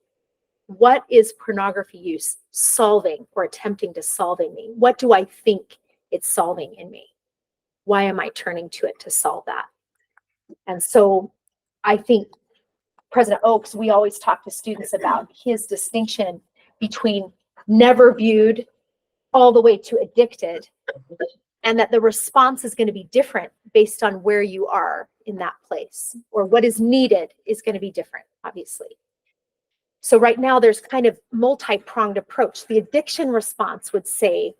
What is pornography use solving or attempting to solve in me? What do I think it's solving in me? Why am I turning to it to solve that? And so I think President Oakes, we always talk to students about his distinction between never viewed all the way to addicted, and that the response is going to be different based on where you are in that place, or what is needed is going to be different, obviously. So right now there's kind of multi-pronged approach. The addiction response would say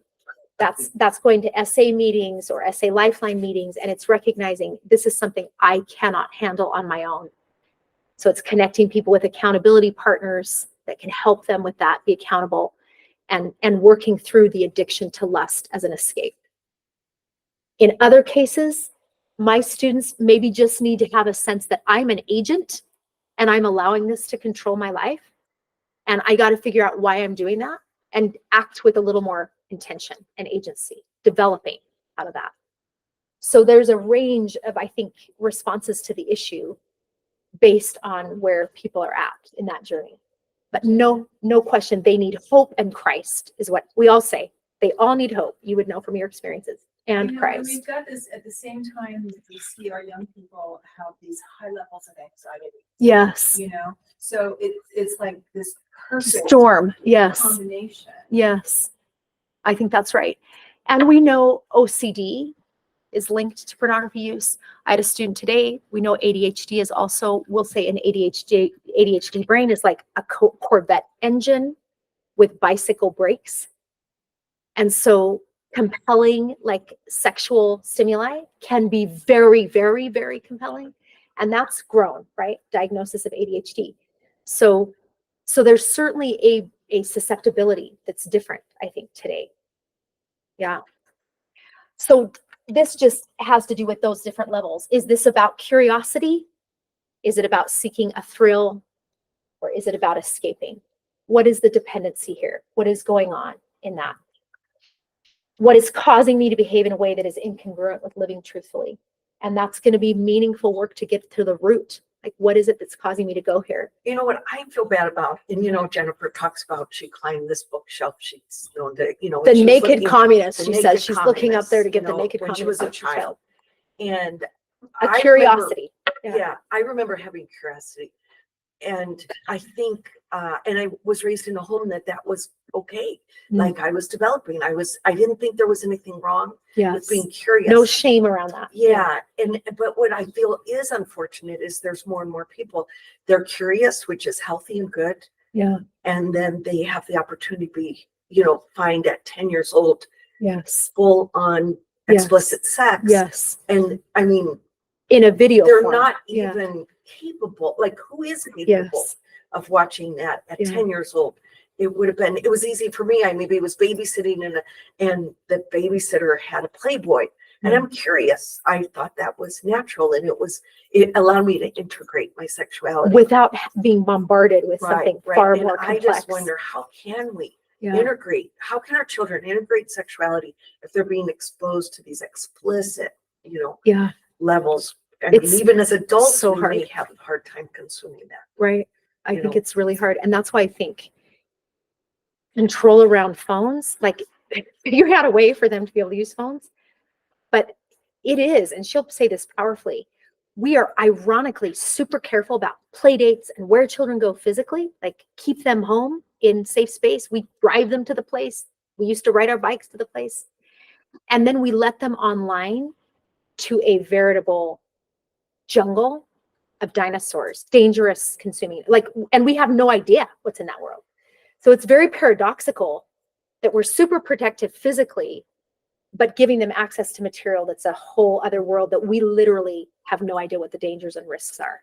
that's going to SA meetings or SA Lifeline meetings, and it's recognizing this is something I cannot handle on my own. So it's connecting people with accountability partners that can help them with that, be accountable, and working through the addiction to lust as an escape. In other cases, my students maybe just need to have a sense that I'm an agent and I'm allowing this to control my life. And I got to figure out why I'm doing that and act with a little more intention and agency, developing out of that. So there's a range of, I think, responses to the issue based on where people are at in that journey. But no question, they need hope and Christ is what we all say. They all need hope. You would know from your experiences. And Christ. We've got this at the same time we see our young people have these high levels of anxiety. Yes. So it's like this perfect storm. Yes. combination. Yes. I think that's right. And we know OCD is linked to pornography use. I had a student today. We know ADHD is also, we'll say an ADHD brain is like a Corvette engine with bicycle brakes. And so compelling, like sexual stimuli can be very, very, very compelling. And that's grown, right? Diagnosis of ADHD. So there's certainly a susceptibility that's different, I think, today. Yeah. So this just has to do with those different levels. Is this about curiosity? Is it about seeking a thrill? Or is it about escaping? What is the dependency here? What is going on in that? What is causing me to behave in a way that is incongruent with living truthfully? And that's going to be meaningful work to get to the root. Like, what is it that's causing me to go here? You know what I feel bad about, and Jennifer talks about she climbed this bookshelf. She's the naked communist. She says she's looking up there to get the naked communist. When she was a child, and a curiosity. Yeah, I remember having curiosity, and I think, and I was raised in a home that was okay. Like I was developing. I didn't think there was anything wrong with being curious. No shame around that. Yeah. But what I feel is unfortunate is there's more and more people. They're curious, which is healthy and good. Yeah. And then they have the opportunity to be, find at 10 years old. Yes. Full on explicit sex. Yes. And I mean, in a video they're form. not even capable. Like, who is capable of watching that at 10 years old? It was easy for me. I maybe was babysitting and the babysitter had a Playboy, and I'm curious. I thought that was natural, and it allowed me to integrate my sexuality without being bombarded with something far more complex. I just wonder, how can we integrate? How can our children integrate sexuality if they're being exposed to these explicit, levels? I mean, even as adults, so we hard. may have a hard time consuming that. Right. I think it's really hard. And that's why I think control around phones, like figure out a way for them to be able to use phones. But it is, and she'll say this powerfully, we are ironically super careful about play dates and where children go physically, like keep them home in safe space. We drive them to the place. We used to ride our bikes to the place. And then we let them online to a veritable jungle of dinosaurs, dangerous consuming, and we have no idea what's in that world. So it's very paradoxical that we're super protective physically, but giving them access to material that's a whole other world that we literally have no idea what the dangers and risks are.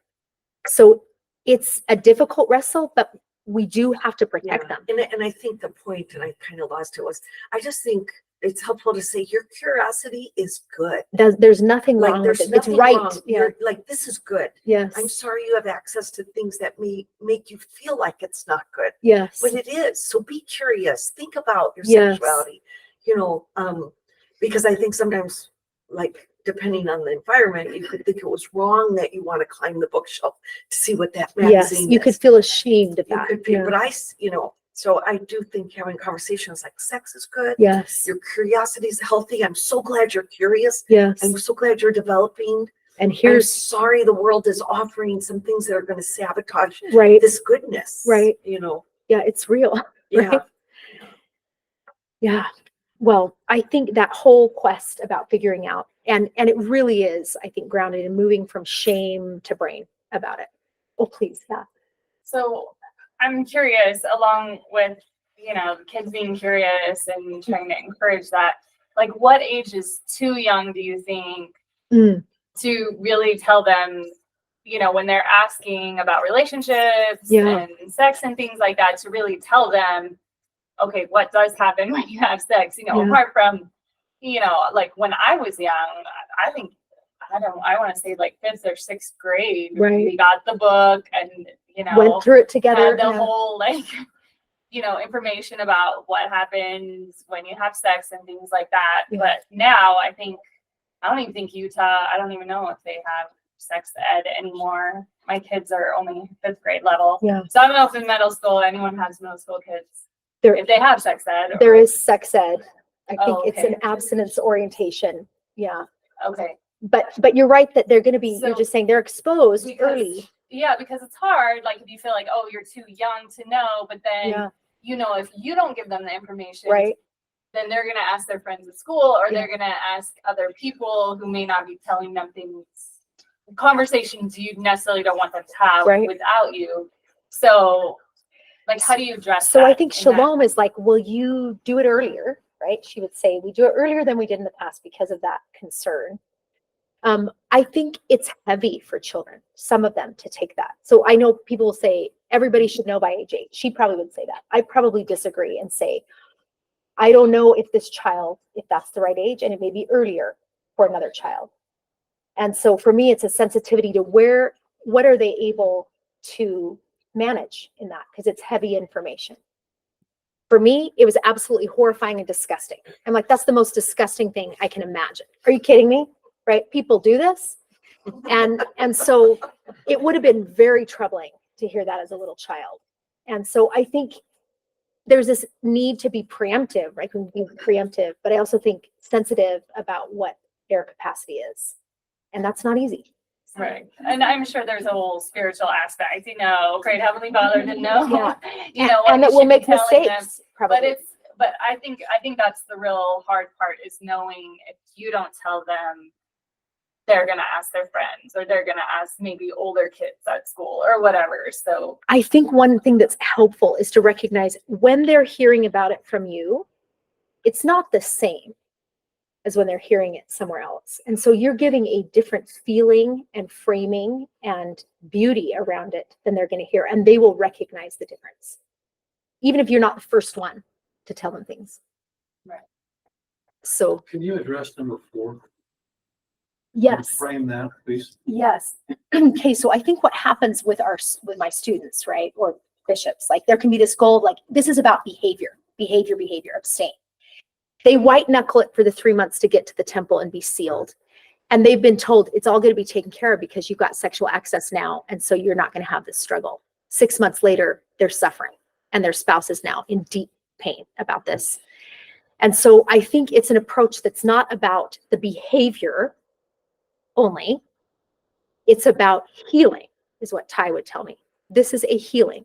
So it's a difficult wrestle, but we do have to protect them. And I think the point, and I kind of lost it, was I just think it's helpful to say your curiosity is good. There's nothing wrong with it. It's right. Wrong. Yeah. You're like, this is good. Yes. I'm sorry you have access to things that may make you feel like it's not good. Yes. But it is. So be curious. Think about your Yes. sexuality. Because I think sometimes, like, depending on the environment, you could think it was wrong that you want to climb the bookshelf to see what that magazine Yes. is. You could feel ashamed of You that. could be, Yeah. but so I do think having conversations like sex is good. Yes. Your curiosity is healthy. I'm so glad you're curious. Yes. I'm so glad you're developing. And I'm here's sorry the world is offering some things that are going to sabotage right. this goodness. Right. Yeah, it's real. Yeah. Right? Yeah. Well, I think that whole quest about figuring out, and it really is, I think, grounded in moving from shame to brain about it. Oh, please. Yeah. So I'm curious, along with, the kids being curious and trying to encourage that, like, what age is too young, do you think, to really tell them, when they're asking about relationships and sex and things like that, to really tell them, okay, what does happen when you have sex, apart from, like when I was young, I think, I want to say like 5th or 6th grade, Right. we got the book and, Went through it together. had the whole, information about what happens when you have sex and things like that. Yeah. But now I don't even think Utah, I don't even know if they have sex ed anymore. My kids are only 5th grade level. Yeah. So I don't know if in middle school, anyone has middle school kids. If they have sex ed. There is sex ed. I think it's okay. an abstinence orientation. Yeah. Okay. But you're right that they're going to be, So- you're just saying they're exposed Because- early. Yeah, because it's hard. Like if you feel like, oh, you're too young to know, but then, Yeah. if you don't give them the information, Right. then they're going to ask their friends at school, or Yeah. they're going to ask other people who may not be telling them things, conversations you necessarily don't want them to have Right. without you. So, like, how do you address So that? I think in that? Shalom is like, will you do it earlier? Right? She would say, we do it earlier than we did in the past because of that concern. I think it's heavy for children, some of them, to take that. So I know people will say everybody should know by age 8. She probably would say that. I probably disagree and say, I don't know if this child, if that's the right age, and it may be earlier for another child. And so for me, it's a sensitivity to what are they able to manage in that, because it's heavy information. For me, it was absolutely horrifying and disgusting. I'm like, that's the most disgusting thing I can imagine. Are you kidding me? Right? People do this. And so it would have been very troubling to hear that as a little child. And so I think there's this need to be preemptive, right? We can be preemptive, but I also think sensitive about what their capacity is. And that's not easy. Right. And I'm sure there's a whole spiritual aspect, great Heavenly Father to know, Yeah. what And we that we'll should be make telling them. mistakes, probably. But I think that's the real hard part, is knowing if you don't tell them, they're going to ask their friends, or they're going to ask maybe older kids at school or whatever. So I think one thing that's helpful is to recognize when they're hearing about it from you, it's not the same as when they're hearing it somewhere else. And so you're giving a different feeling and framing and beauty around it than they're going to hear. And they will recognize the difference, even if you're not the first one to tell them things. Right. So Can you address number 4? yes. Frame that, please. Yes. Okay. So I think what happens with my students, right, or bishops, like there can be this goal of like, this is about behavior, abstain. They white knuckle it for the 3 months to get to the temple and be sealed. And they've been told it's all going to be taken care of because you've got sexual access now. And so you're not going to have this struggle. 6 months later, they're suffering and their spouse is now in deep pain about this. And so I think it's an approach that's not about the behavior only, It's about healing, is what Ty would tell me. This is a healing.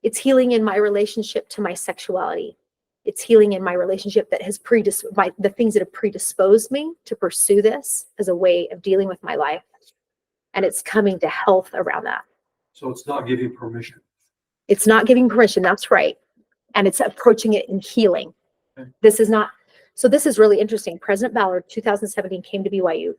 It's healing in my relationship to my sexuality. It's healing in my relationship that has the things that have predisposed me to pursue this as a way of dealing with my life. And it's coming to health around that. So it's not giving permission. It's not giving permission. That's right. And it's approaching it in healing. This is not. So this is really interesting. President Ballard, 2017, came to BYU.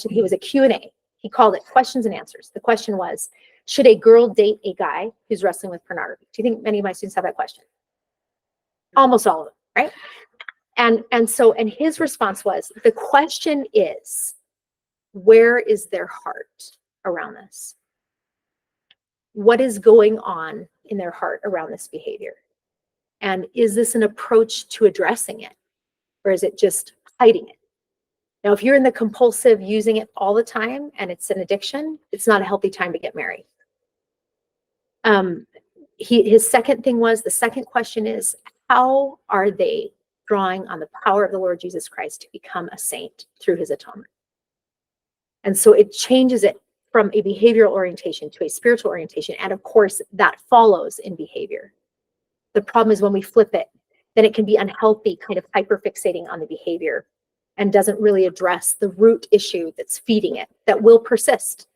He was a Q&A. He called it questions and answers. The question was, should a girl date a guy who's wrestling with pornography? Do you think many of my students have that question? Almost all of them, right? And his response was, the question is, where is their heart around this? What is going on in their heart around this behavior? And is this an approach to addressing it? Or is it just hiding it? Now, if you're in the compulsive using it all the time and it's an addiction, it's not a healthy time to get married. His second thing was, the second question is, how are they drawing on the power of the Lord Jesus Christ to become a saint through his atonement? And so it changes it from a behavioral orientation to a spiritual orientation. And of course, that follows in behavior. The problem is when we flip it, then it can be unhealthy, kind of hyperfixating on the behavior and doesn't really address the root issue that's feeding it, that will persist.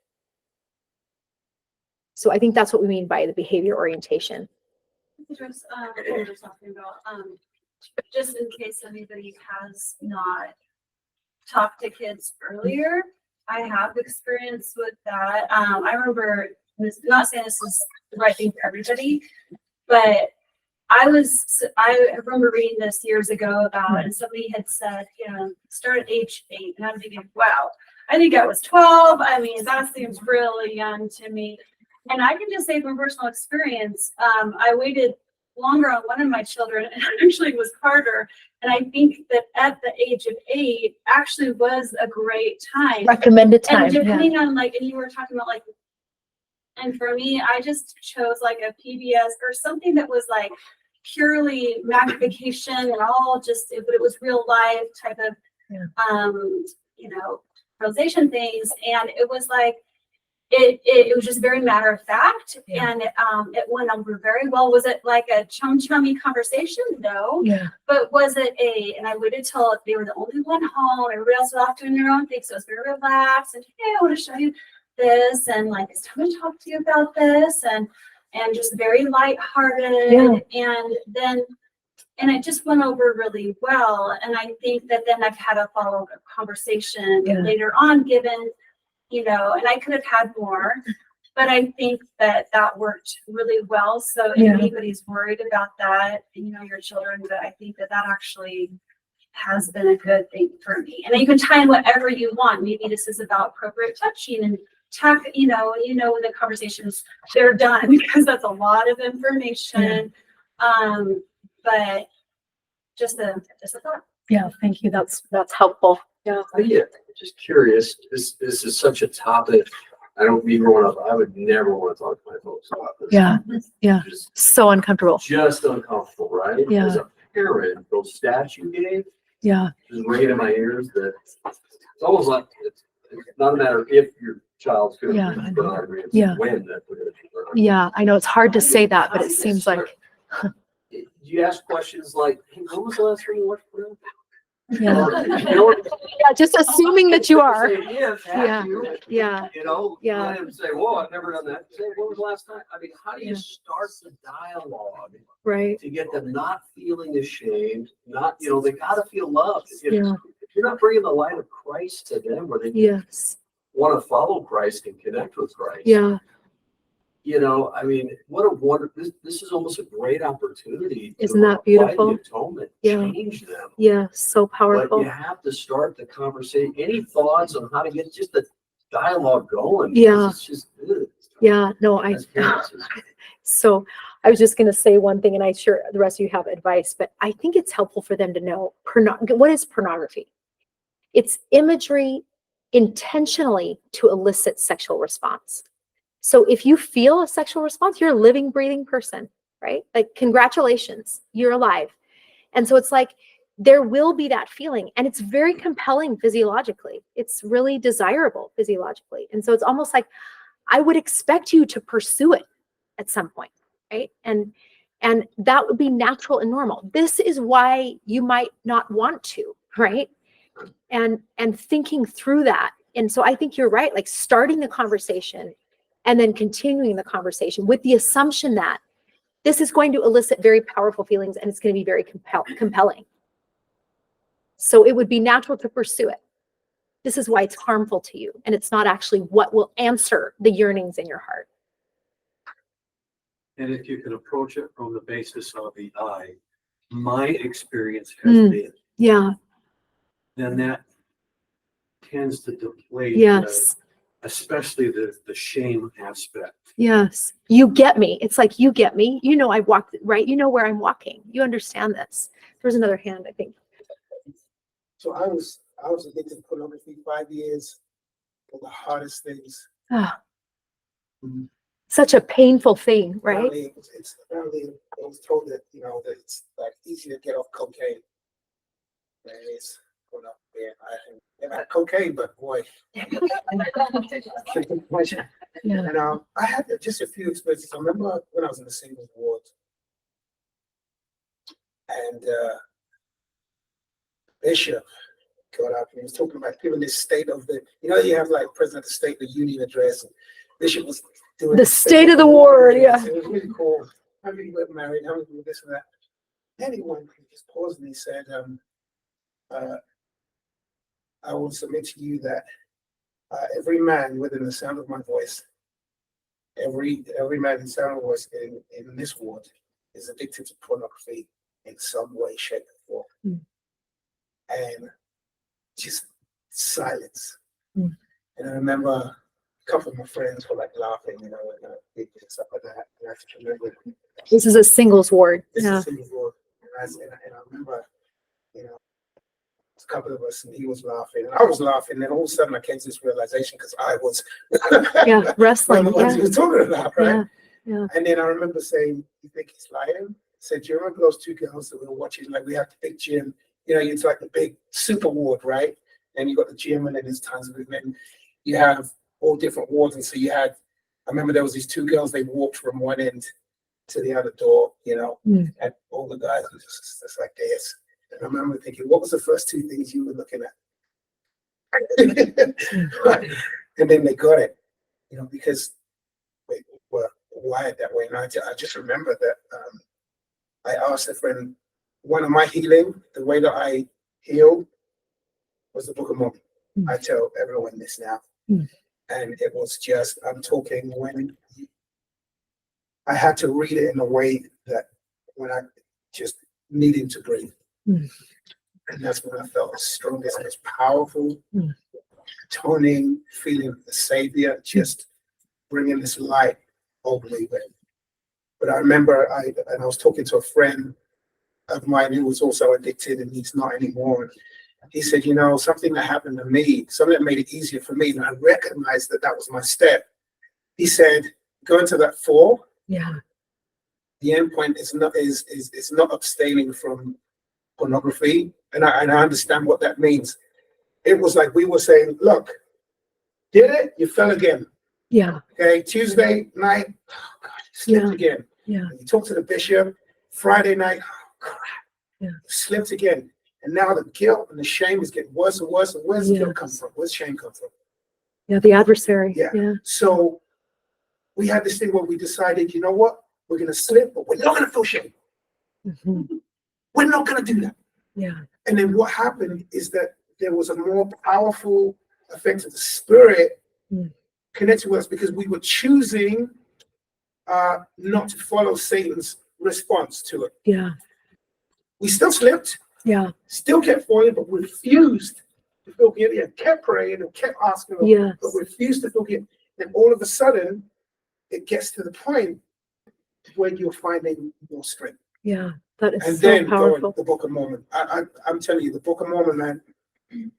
So I think that's what we mean by the behavior orientation. Just what we were talking about, just in case anybody has not talked to kids earlier, I have experience with that. I remember, not saying this is the right thing for everybody, but I remember reading this years ago about, and somebody had said, start at age 8, and I'm thinking, wow, I think I was 12. I mean, that seems really young to me. And I can just say from personal experience, I waited longer on one of my children, and it actually was harder. And I think that at the age of 8 actually was a great time. Recommended time. And depending on and you were talking about and for me, I just chose a PBS or something that was purely magnification and all but it was real life type of, realization things. And it was it was just very matter of fact. And it went over very well. Was it a chummy conversation? No. Yeah. But was it and I waited till they were the only one home. Everybody else was off doing their own thing. So it was very relaxed. And hey, I want to show you this. And it's time to talk to you about this. And just very lighthearted. And it just went over really well. And I think that then I've had a follow-up conversation later on, given, and I could have had more, but I think that worked really well. So if anybody's worried about that, your children, but I think that actually has been a good thing for me. And you can tie in whatever you want. Maybe this is about appropriate touching and talk, when the conversations they're done, because that's a lot of information. But just a thought. Yeah, thank you. That's helpful. Yeah. Just curious. This is such a topic. I don't mean growing up. I would never want to talk to my folks about this. Yeah. So uncomfortable. Just uncomfortable, right? Yeah. As a parent, those stats you gave, Yeah. just ringing in my ears. That it's almost like it's not a matter if your child's going to be pornography, it's when that they're going to be pornography. Yeah, I know it's hard to say that, but it seems like. Do you ask questions like, "Hey, when was the last time you watched pornography?" Yeah. Or, Yeah, just assuming that you are. Say, yes, Yeah. yeah. Yeah. Let him say, "Whoa, I've never done that." Say, "When was the last time?" I mean, how do you start the dialogue Right. to get them not feeling ashamed? Not, they gotta feel loved. If Yeah. you're not bringing the light of Christ to them, where they Yes. want to follow Christ and connect with Christ. Yeah. I mean, what a wonderful, this is almost a great opportunity. Isn't to that apply beautiful? the atonement, Yeah. change them. Yeah. So But powerful. you have to start the conversation. Any thoughts on how to get just the dialogue going? Yeah. It's just good. Yeah. No, As parents, So I was just going to say one thing, and I'm sure the rest of you have advice, but I think it's helpful for them to know what is pornography? It's imagery intentionally to elicit sexual response. So if you feel a sexual response, you're a living, breathing person, right? Congratulations, you're alive. And so it's there will be that feeling, and it's very compelling physiologically. It's really desirable physiologically. And so it's almost like I would expect you to pursue it at some point, right? And that would be natural and normal. This is why you might not want to, right? And thinking through that. And so I think you're right, like starting the conversation and then continuing the conversation with the assumption that this is going to elicit very powerful feelings and it's going to be very compelling. So it would be natural to pursue it. This is why it's harmful to you, and it's not actually what will answer the yearnings in your heart. And if you can approach it from the basis of the I, my experience has been. Yeah. Then that tends to deflate, Yes. Especially the shame aspect. Yes. You get me. It's like, you get me. You know, I walked, right? You know where I'm walking. You understand this. There's another hand, I think. So I was addicted to pornography 5 years. One of the hardest things. Such a painful thing, right? Apparently, apparently I was told that, you know, that it's like easy to get off cocaine. And it's going up there. I never had cocaine, but boy. And I had just a few experiences. I remember when I was in the singles ward, and Bishop got up and he was talking about giving this state of the, you know, you have like President of the State, the Union address. And Bishop was doing the state of the ward, yeah. It was really cool. How many got married? How many do this and that? Then he just paused and he said, I will submit to you that every man within the sound of my voice, every man in the sound of my voice in this ward is addicted to pornography in some way, shape, or form. And just silence. And I remember a couple of my friends were like laughing, you know, and stuff like that. And I just remember this is a singles ward. This is a singles ward. And I remember, you know, a couple of us, and he was laughing, and I was laughing, and all of a sudden I came to this realization because I was wrestling. One of the ones he was talking about, right? Yeah. And then I remember saying, "You think he's lying?" I said, "Do you remember those two girls that we were watching? Like we have the big gym, you know, it's like the big super ward, right? And you got the gym, and then there's tons of it, and then you have all different wards. And so you had, I remember there was these two girls. They walked from one end to the other door, you know, and all the guys were just like this." And I remember thinking, what was the first two things you were looking at? And then they got it, you know, because we were wired that way. And I just remember that I asked a friend, one of my healing, the way that I healed was the Book of Mormon. I tell everyone this now. And it was just, I'm talking when I had to read it in a way that when I just needed to breathe. And that's when I felt the strongest, most powerful, toning, feeling of the Savior, just bringing this light over me. But I remember I was talking to a friend of mine who was also addicted, and he's not anymore. And he said, you know, something that happened to me, something that made it easier for me, and I recognized that was my step. He said, go into that 4. Yeah. The end point is not abstaining from pornography, and I understand what that means. It was like we were saying, look, did it? You fell again. Yeah. Okay, Tuesday night, oh God, you slipped again. Yeah. And you talk to the bishop. Friday night, oh crap, you slipped again. And now the guilt and the shame is getting worse and worse. And where's the guilt come from? Where's shame come from? Yeah, the adversary. Yeah. So we had this thing where we decided, you know what? We're going to slip, but we're not going to feel shame. We're not going to do that. Yeah. And then what happened is that there was a more powerful effect of the Spirit connected with us because we were choosing not to follow Satan's response to it. Yeah. We still slipped. Yeah. Still kept falling, but refused to feel guilty and kept praying and kept asking, but refused to feel guilty. And all of a sudden, it gets to the point where you're finding more strength. Yeah. That is and so then powerful. The Book of Mormon. I'm telling you, the Book of Mormon, man,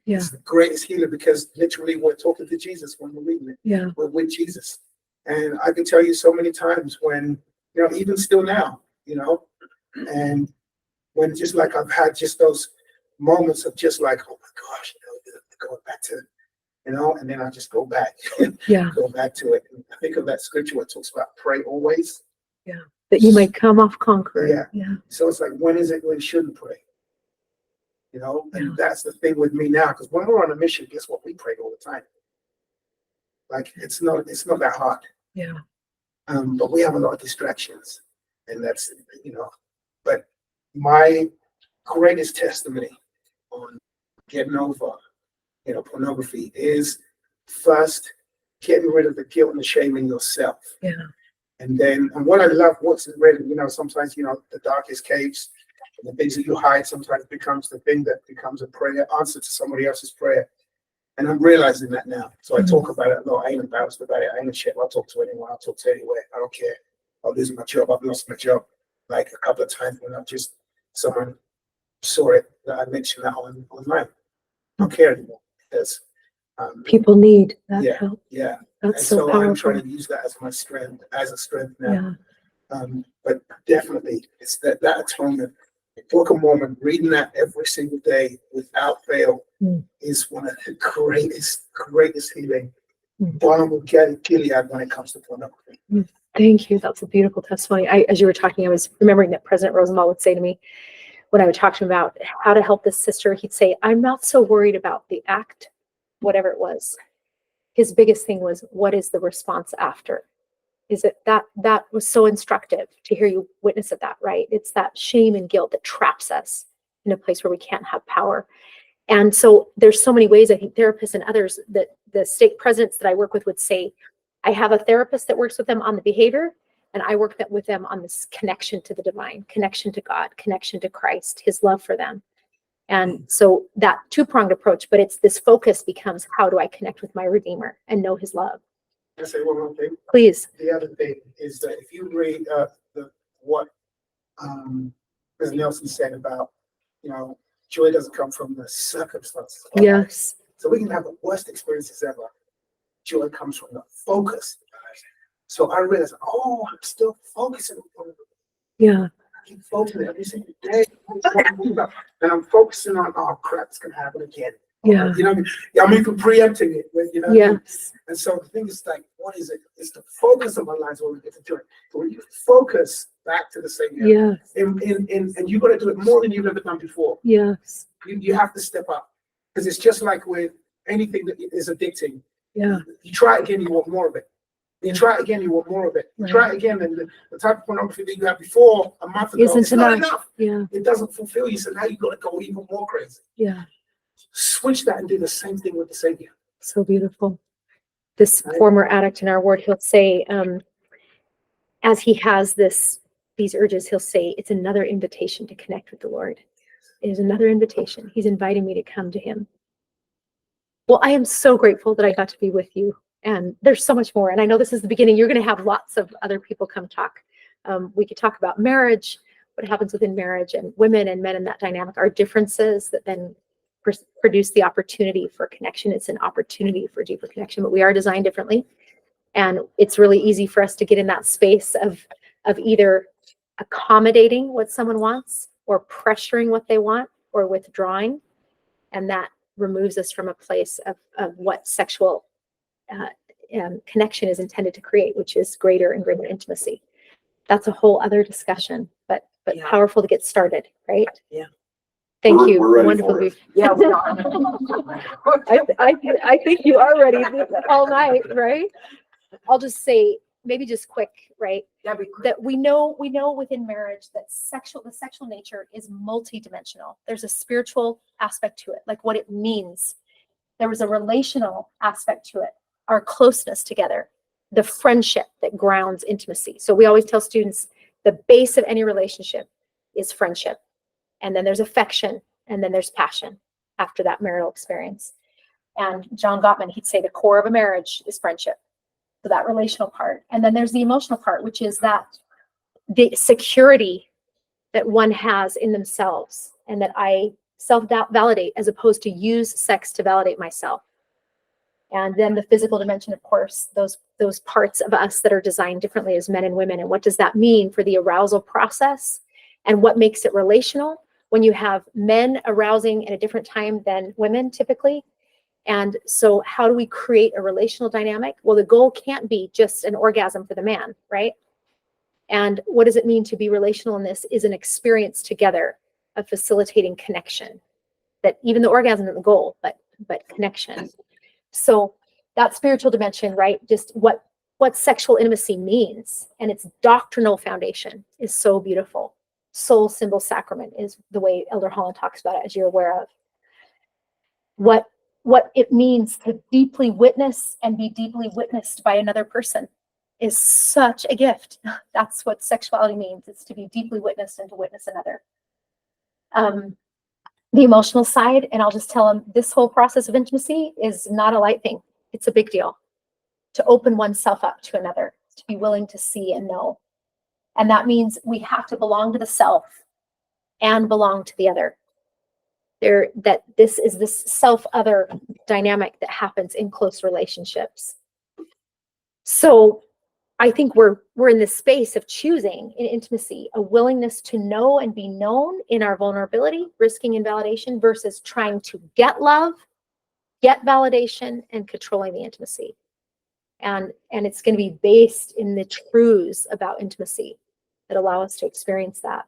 Yeah. it's the greatest healer because literally we're talking to Jesus when we're reading it. Yeah. We're with Jesus. And I can tell you so many times when, you know, even still now, you know, and when just like I've had just those moments of just like, oh my gosh, going back to, and then I just go back, go back to it. And I think of that scripture where it talks about pray always. Yeah. That you might come off conquering. Yeah. So it's like, when is it when you shouldn't pray? And that's the thing with me now, because when we're on a mission, guess what? We pray all the time. Like, it's not that hard. Yeah. But we have a lot of distractions, and that's, but my greatest testimony on getting over, pornography is first getting rid of the guilt and the shame in yourself. Yeah. And what I love, what's written, sometimes, the darkest caves, and the things that you hide sometimes becomes the thing that becomes a prayer, answer to somebody else's prayer. And I'm realizing that now. So I talk about it a lot. I ain't embarrassed about it. I ain't ashamed. I'll talk to anyone. I'll talk to anywhere. I don't care. I'll lose my job. I've lost my job like a couple of times when someone saw it that I mentioned that online. I don't care anymore because people need that help. Yeah. That's and so powerful. I'm trying to use that as my strength, now. Yeah. But definitely it's that atonement. The Book of Mormon, reading that every single day without fail is one of the greatest healing. Balm of Gilead when it comes to pornography. Thank you. That's a beautiful testimony. As you were talking, I was remembering that President Rosenthal would say to me when I would talk to him about how to help this sister, he'd say, I'm not so worried about the act, whatever it was. His biggest thing was, what is the response after? Is it that was so instructive to hear you witness at that, right? It's that shame and guilt that traps us in a place where we can't have power. And so there's so many ways, I think therapists and others that the stake presidents that I work with would say, I have a therapist that works with them on the behavior, and I work with them on this connection to the divine, connection to God, connection to Christ, his love for them. And so that two-pronged approach, but it's this focus becomes, how do I connect with my Redeemer and know his love? Can I say one more thing? Please. The other thing is that if you read what Ms. Nelson said about, joy doesn't come from the circumstances. Yes. So we can have the worst experiences ever. Joy comes from the focus. So I realized, I'm still focusing on it. Yeah. I keep focusing every single day. And I'm focusing on, crap, it's going to happen again. Yeah. I'm even preempting it. Yes. And so the thing is like, what is it? It's the focus of our lives where we get to joy. So when you focus back to the Savior, yes. And you've got to do it more than you've ever done before. Yes. You have to step up. Because it's just like with anything that is addicting. Yeah. You try it again, you want more of it. You try it again, you want more of it. You try it again, and the type of pornography that you had before a month ago is not enough. Yeah. It doesn't fulfill you, so now you've got to go even more crazy. Yeah. Switch that and do the same thing with the Savior. So beautiful. This former addict in our ward, he'll say, as he has these urges, he'll say, it's another invitation to connect with the Lord. It is another invitation. He's inviting me to come to him. Well, I am so grateful that I got to be with you. And there's so much more. And I know this is the beginning. You're going to have lots of other people come talk. We could talk about marriage, what happens within marriage, and women and men in that dynamic, our differences that then produce the opportunity for connection. It's an opportunity for deeper connection, but we are designed differently. And it's really easy for us to get in that space of either accommodating what someone wants or pressuring what they want or withdrawing. And that removes us from a place of what sexual connection is intended to create, which is greater and greater intimacy. That's a whole other discussion, but powerful to get started, right? Yeah. Thank you. We're ready Wonderful. for it. Yeah, we are. I think you are ready all night, right? I'll just say, maybe just quick, right? That we know within marriage that the sexual nature is multidimensional. There's a spiritual aspect to it, like what it means. There was a relational aspect to it, our closeness together, the friendship that grounds intimacy. So we always tell students the base of any relationship is friendship. And then there's affection, and then there's passion after that marital experience. And John Gottman, he'd say the core of a marriage is friendship. So that relational part. And then there's the emotional part, which is that the security that one has in themselves and that I self-validate as opposed to use sex to validate myself. And then the physical dimension, of course, those parts of us that are designed differently as men and women. And what does that mean for the arousal process? And what makes it relational? when you have men arousing at a different time than women typically. And so how do we create a relational dynamic? Well, the goal can't be just an orgasm for the man, right? And what does it mean to be relational in this is an experience together of facilitating connection. That even the orgasm isn't the goal, but connection. So that spiritual dimension, right? Just what sexual intimacy means and its doctrinal foundation is so beautiful. Soul symbol sacrament is the way Elder Holland talks about it, as you're aware of. What it means to deeply witness and be deeply witnessed by another person is such a gift. That's what sexuality means. It's to be deeply witnessed and to witness another. The emotional side, and I'll just tell them this whole process of intimacy is not a light thing. It's a big deal. To open oneself up to another, to be willing to see and know. And that means we have to belong to the self and belong to the other. That this is this self-other dynamic that happens in close relationships. So I think we're in this space of choosing in intimacy a willingness to know and be known in our vulnerability, risking invalidation, versus trying to get love, get validation, and controlling the intimacy. And it's going to be based in the truths about intimacy that allow us to experience that.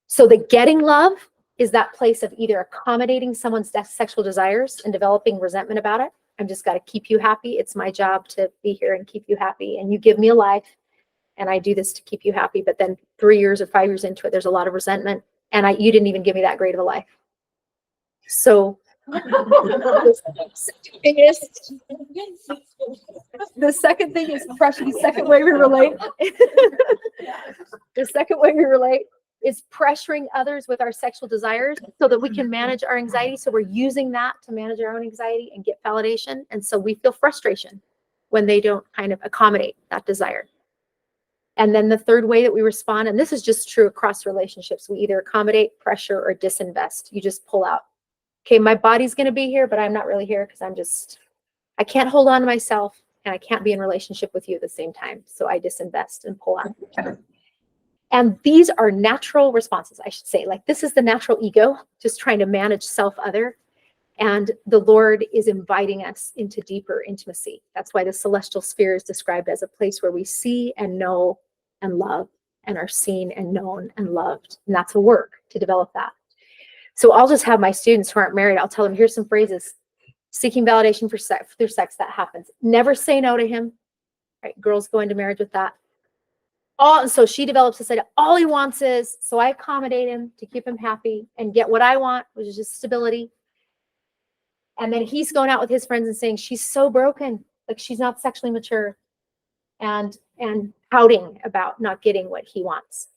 So the getting love is that place of either accommodating someone's sexual desires and developing resentment about it. I'm just got to keep you happy. It's my job to be here and keep you happy. And you give me a life and I do this to keep you happy. But then 3 years or 5 years into it, there's a lot of resentment. And you didn't even give me that great of a life. So the second thing is pressure. The second way we relate. The second way we relate is pressuring others with our sexual desires so that we can manage our anxiety. So we're using that to manage our own anxiety and get validation. And so we feel frustration when they don't kind of accommodate that desire. And then the third way that we respond, and this is just true across relationships, we either accommodate, pressure, or disinvest. You just pull out. Okay, my body's going to be here, but I'm not really here because I can't hold on to myself and I can't be in relationship with you at the same time. So I disinvest and pull out. And these are natural responses, I should say. Like this is the natural ego, just trying to manage self-other. And the Lord is inviting us into deeper intimacy. That's why the celestial sphere is described as a place where we see and know and love and are seen and known and loved. And that's a work to develop that. So I'll just have my students who aren't married, I'll tell them, here's some phrases. Seeking validation for their sex, that happens. Never say no to him. Right? Girls go into marriage with that. So she develops this idea, all he wants is, so I accommodate him to keep him happy and get what I want, which is just stability. And then he's going out with his friends and saying, she's so broken, like she's not sexually mature, and pouting about not getting what he wants.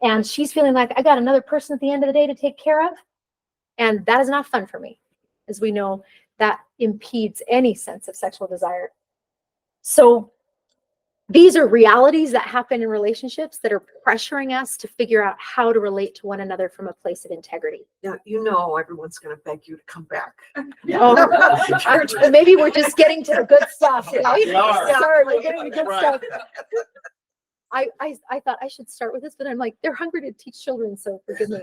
And she's feeling like, I got another person at the end of the day to take care of. And that is not fun for me. As we know, that impedes any sense of sexual desire. So these are realities that happen in relationships that are pressuring us to figure out how to relate to one another from a place of integrity. Yeah, everyone's going to beg you to come back. Maybe we're just getting to the good stuff. Right? We are. Sorry, we're getting to good Right. stuff. I thought I should start with this, but I'm like, they're hungry to teach children, so forgive me.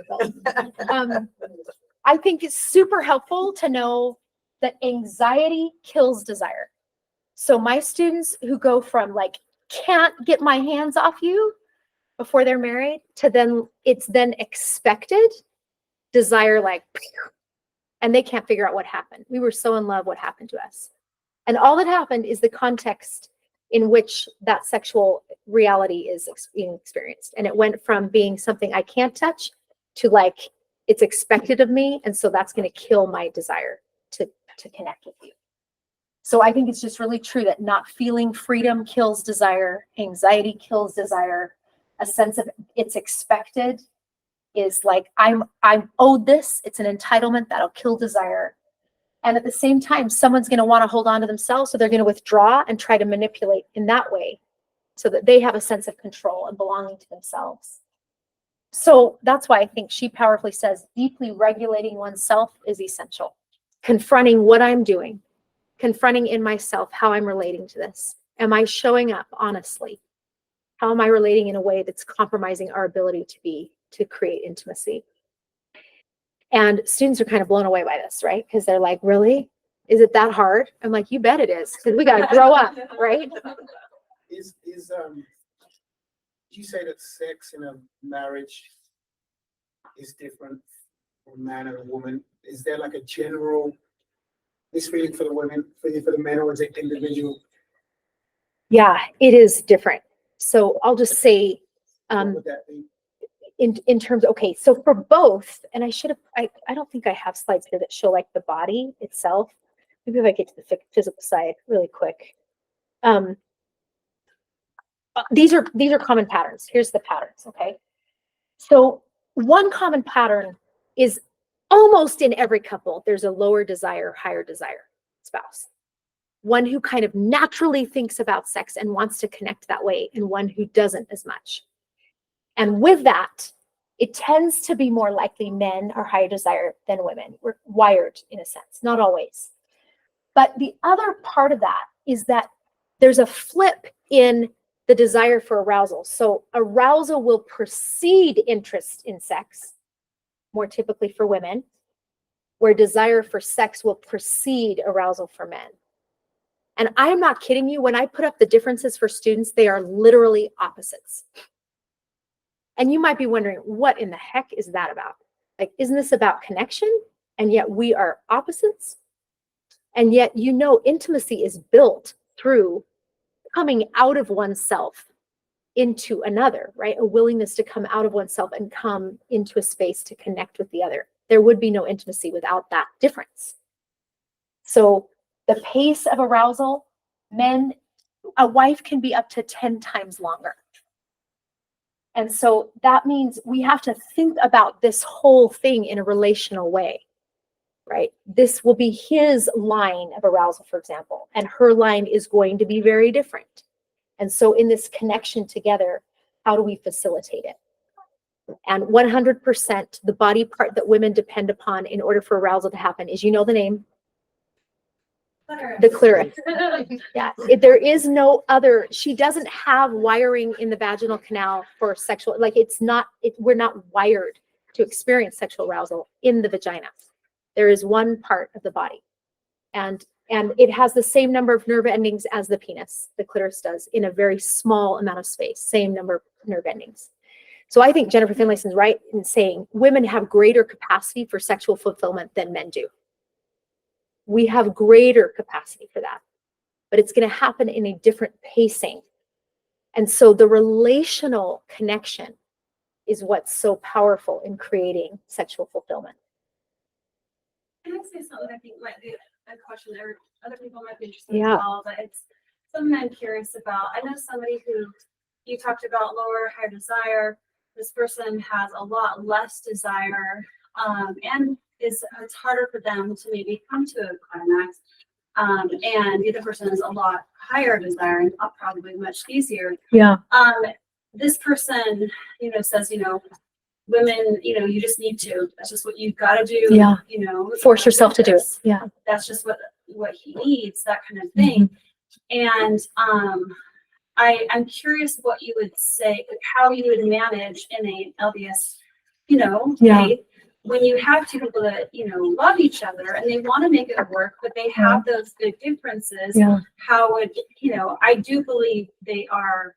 I think it's super helpful to know that anxiety kills desire. So my students who go from like, can't get my hands off you before they're married to then it's then expected desire, like, and they can't figure out what happened. We were so in love, what happened to us? And all that happened is the context in which that sexual reality is being experienced. And it went from being something I can't touch to like, it's expected of me. And so that's going to kill my desire to connect with you. So I think it's just really true that not feeling freedom kills desire. Anxiety kills desire. A sense of it's expected is like, I'm owed this. It's an entitlement that'll kill desire. And at the same time, someone's going to want to hold on to themselves. So they're going to withdraw and try to manipulate in that way so that they have a sense of control and belonging to themselves. So that's why I think she powerfully says deeply regulating oneself is essential. Confronting what I'm doing, confronting in myself how I'm relating to this. Am I showing up honestly? How am I relating in a way that's compromising our ability to be to create intimacy. And students are kind of blown away by this, right? Because they're like, really? Is it that hard? I'm like, you bet it is, because we got to grow up, right? You say that sex in a marriage is different for a man and a woman? Is there like a general, this feeling for the women, feeling for the men, or is it individual? Yeah, it is different. So I'll just say, What would that be? in terms, okay, so for both, and I don't think I have slides here that show like the body itself. Maybe if I get to the physical side really quick. These are common patterns. Here's the patterns, okay? So one common pattern is almost in every couple, there's a lower desire, higher desire spouse. One who kind of naturally thinks about sex and wants to connect that way, and one who doesn't as much. And with that, it tends to be more likely men are higher desire than women. We're wired in a sense, not always. But the other part of that is that there's a flip in the desire for arousal. So arousal will precede interest in sex, more typically for women, where desire for sex will precede arousal for men. And I'm not kidding you, when I put up the differences for students, they are literally opposites. And you might be wondering, what in the heck is that about? Like, isn't this about connection? And yet we are opposites. And yet, intimacy is built through coming out of oneself into another, right? A willingness to come out of oneself and come into a space to connect with the other. There would be no intimacy without that difference. So the pace of arousal, a wife can be up to 10 times longer. And so that means we have to think about this whole thing in a relational way, right? This will be his line of arousal, for example, and her line is going to be very different. And so in this connection together, how do we facilitate it? And 100%, the body part that women depend upon in order for arousal to happen is, the name? The clitoris. Yeah, there is no other. She doesn't have wiring in the vaginal canal for sexual, we're not wired to experience sexual arousal in the vagina. There is one part of the body. And it has the same number of nerve endings as the penis, the clitoris does, in a very small amount of space, same number of nerve endings. So I think Jennifer Finlayson's right in saying women have greater capacity for sexual fulfillment than men do. We have greater capacity for that, but it's going to happen in a different pacing. And so the relational connection is what's so powerful in creating sexual fulfillment. Can I say something I think might be a question that other people might be interested Yeah. as well, but it's something I'm curious about. I know somebody who you talked about lower, higher desire. This person has a lot less desire, and it's harder for them to maybe come to a climax. And the other person is a lot higher desire and probably much easier. Yeah. This person, says, women, you just need to. That's just what you've got to do. Yeah. Force yourself to do it. this. Yeah. That's just what he needs, that kind of thing. And I'm curious what you would say, how you would manage in a LDS, way, when you have two people that, love each other and they want to make it work, but they have those big differences. Yeah. How would, I do believe they are,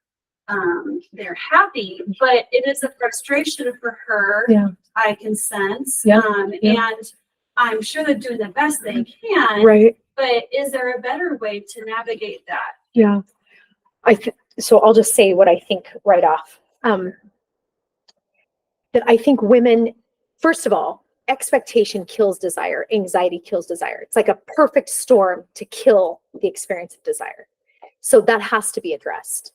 they're happy, but it is a frustration for her. Yeah. I can sense. Yeah. And I'm sure they're doing the best they can. Right. But is there a better way to navigate that? Yeah. So I'll just say what I think right off. That I think women, first of all, expectation kills desire, anxiety kills desire. It's like a perfect storm to kill the experience of desire. So that has to be addressed.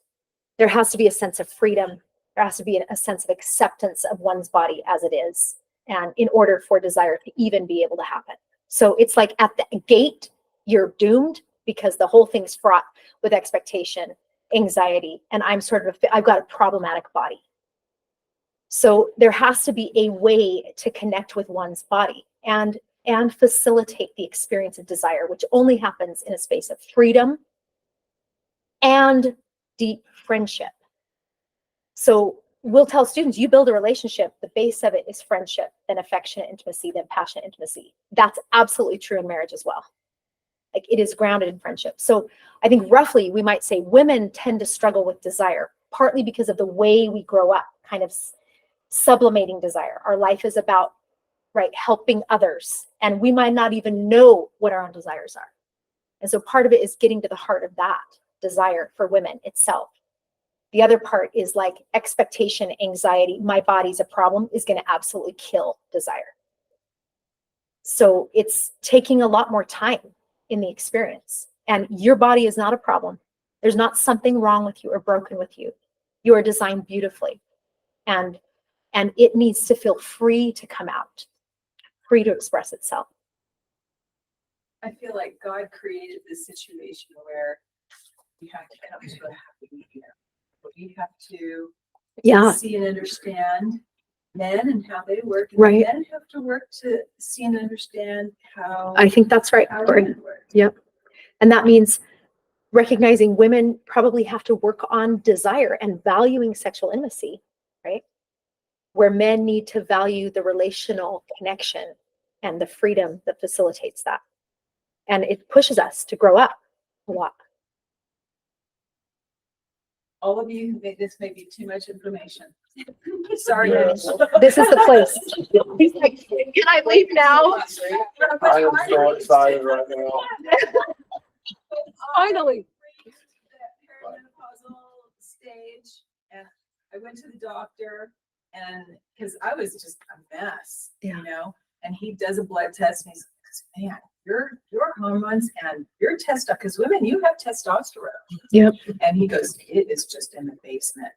There has to be a sense of freedom. There has to be a sense of acceptance of one's body as it is, and in order for desire to even be able to happen. So it's like at the gate, you're doomed because the whole thing's fraught with expectation, anxiety, and I've got a problematic body. So there has to be a way to connect with one's body and facilitate the experience of desire, which only happens in a space of freedom and deep friendship. So we'll tell students, you build a relationship, the base of it is friendship, then affectionate intimacy, then passionate intimacy. That's absolutely true in marriage as well. Like it is grounded in friendship. So I think roughly we might say women tend to struggle with desire, partly because of the way we grow up, kind of sublimating desire. Our life is about, right, helping others. And we might not even know what our own desires are. And so part of it is getting to the heart of that desire for women itself. The other part is like expectation, anxiety, my body's a problem is going to absolutely kill desire. So it's taking a lot more time in the experience. And your body is not a problem. There's not something wrong with you or broken with you. You are designed beautifully. And it needs to feel free to come out, free to express itself. I feel like God created this situation where we have to come to a happy medium. We have to see and understand men and how they work. And right. Men have to work to see and understand how. I think that's right. Yep. And that means recognizing women probably have to work on desire and valuing sexual intimacy, right? Where men need to value the relational connection and the freedom that facilitates that. And it pushes us to grow up a lot. All of you, this may be too much information. Sorry. This is the place. He's like, can I leave now? I am so excited right now. Finally. The perimenopausal stage, and I went to the doctor, and because I was just a mess, you know, and he does a blood test, and he's like, man, your hormones and your testosterone, because women, you have testosterone. Yep. And he goes, it is just in the basement.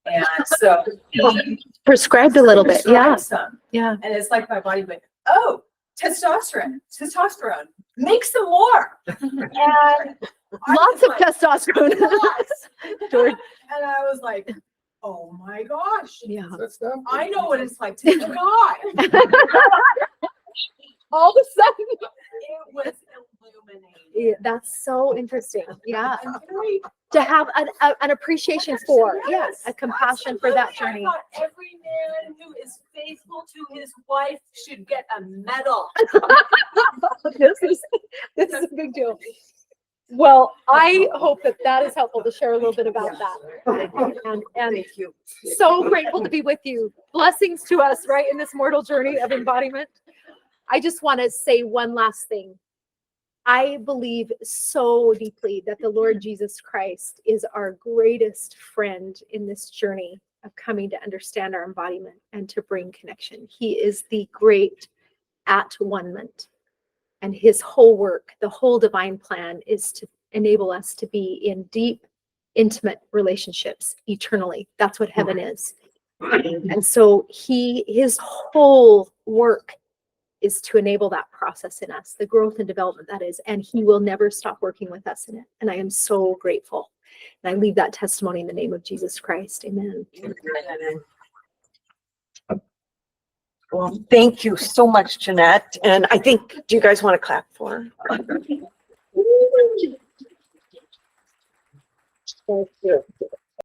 And so he prescribed a little bit. Yeah. Some. Yeah. And it's like my body went, oh, testosterone, make some more. And lots of testosterone. And I was like, oh my gosh. Yeah. I know what it's like to be a guy. All of a sudden. It was illuminating. Yeah, that's so interesting. Yeah. To have an appreciation for, a compassion for that journey. I thought every man who is faithful to his wife should get a medal. This is a big deal. Well, I hope that is helpful to share a little bit about that. And thank you. So grateful to be with you. Blessings to us, right, in this mortal journey of embodiment. I just want to say one last thing. I believe so deeply that the Lord Jesus Christ is our greatest friend in this journey of coming to understand our embodiment and to bring connection. He is the great at-one-ment. And his whole work, the whole divine plan, is to enable us to be in deep, intimate relationships eternally. That's what heaven is. And so his whole work is to enable that process in us, the growth and development that is, and he will never stop working with us in it. And I am so grateful. And I leave that testimony in the name of Jesus Christ. Amen. Well, thank you so much, Jeanette. And I think, do you guys want to clap for her? Thank you.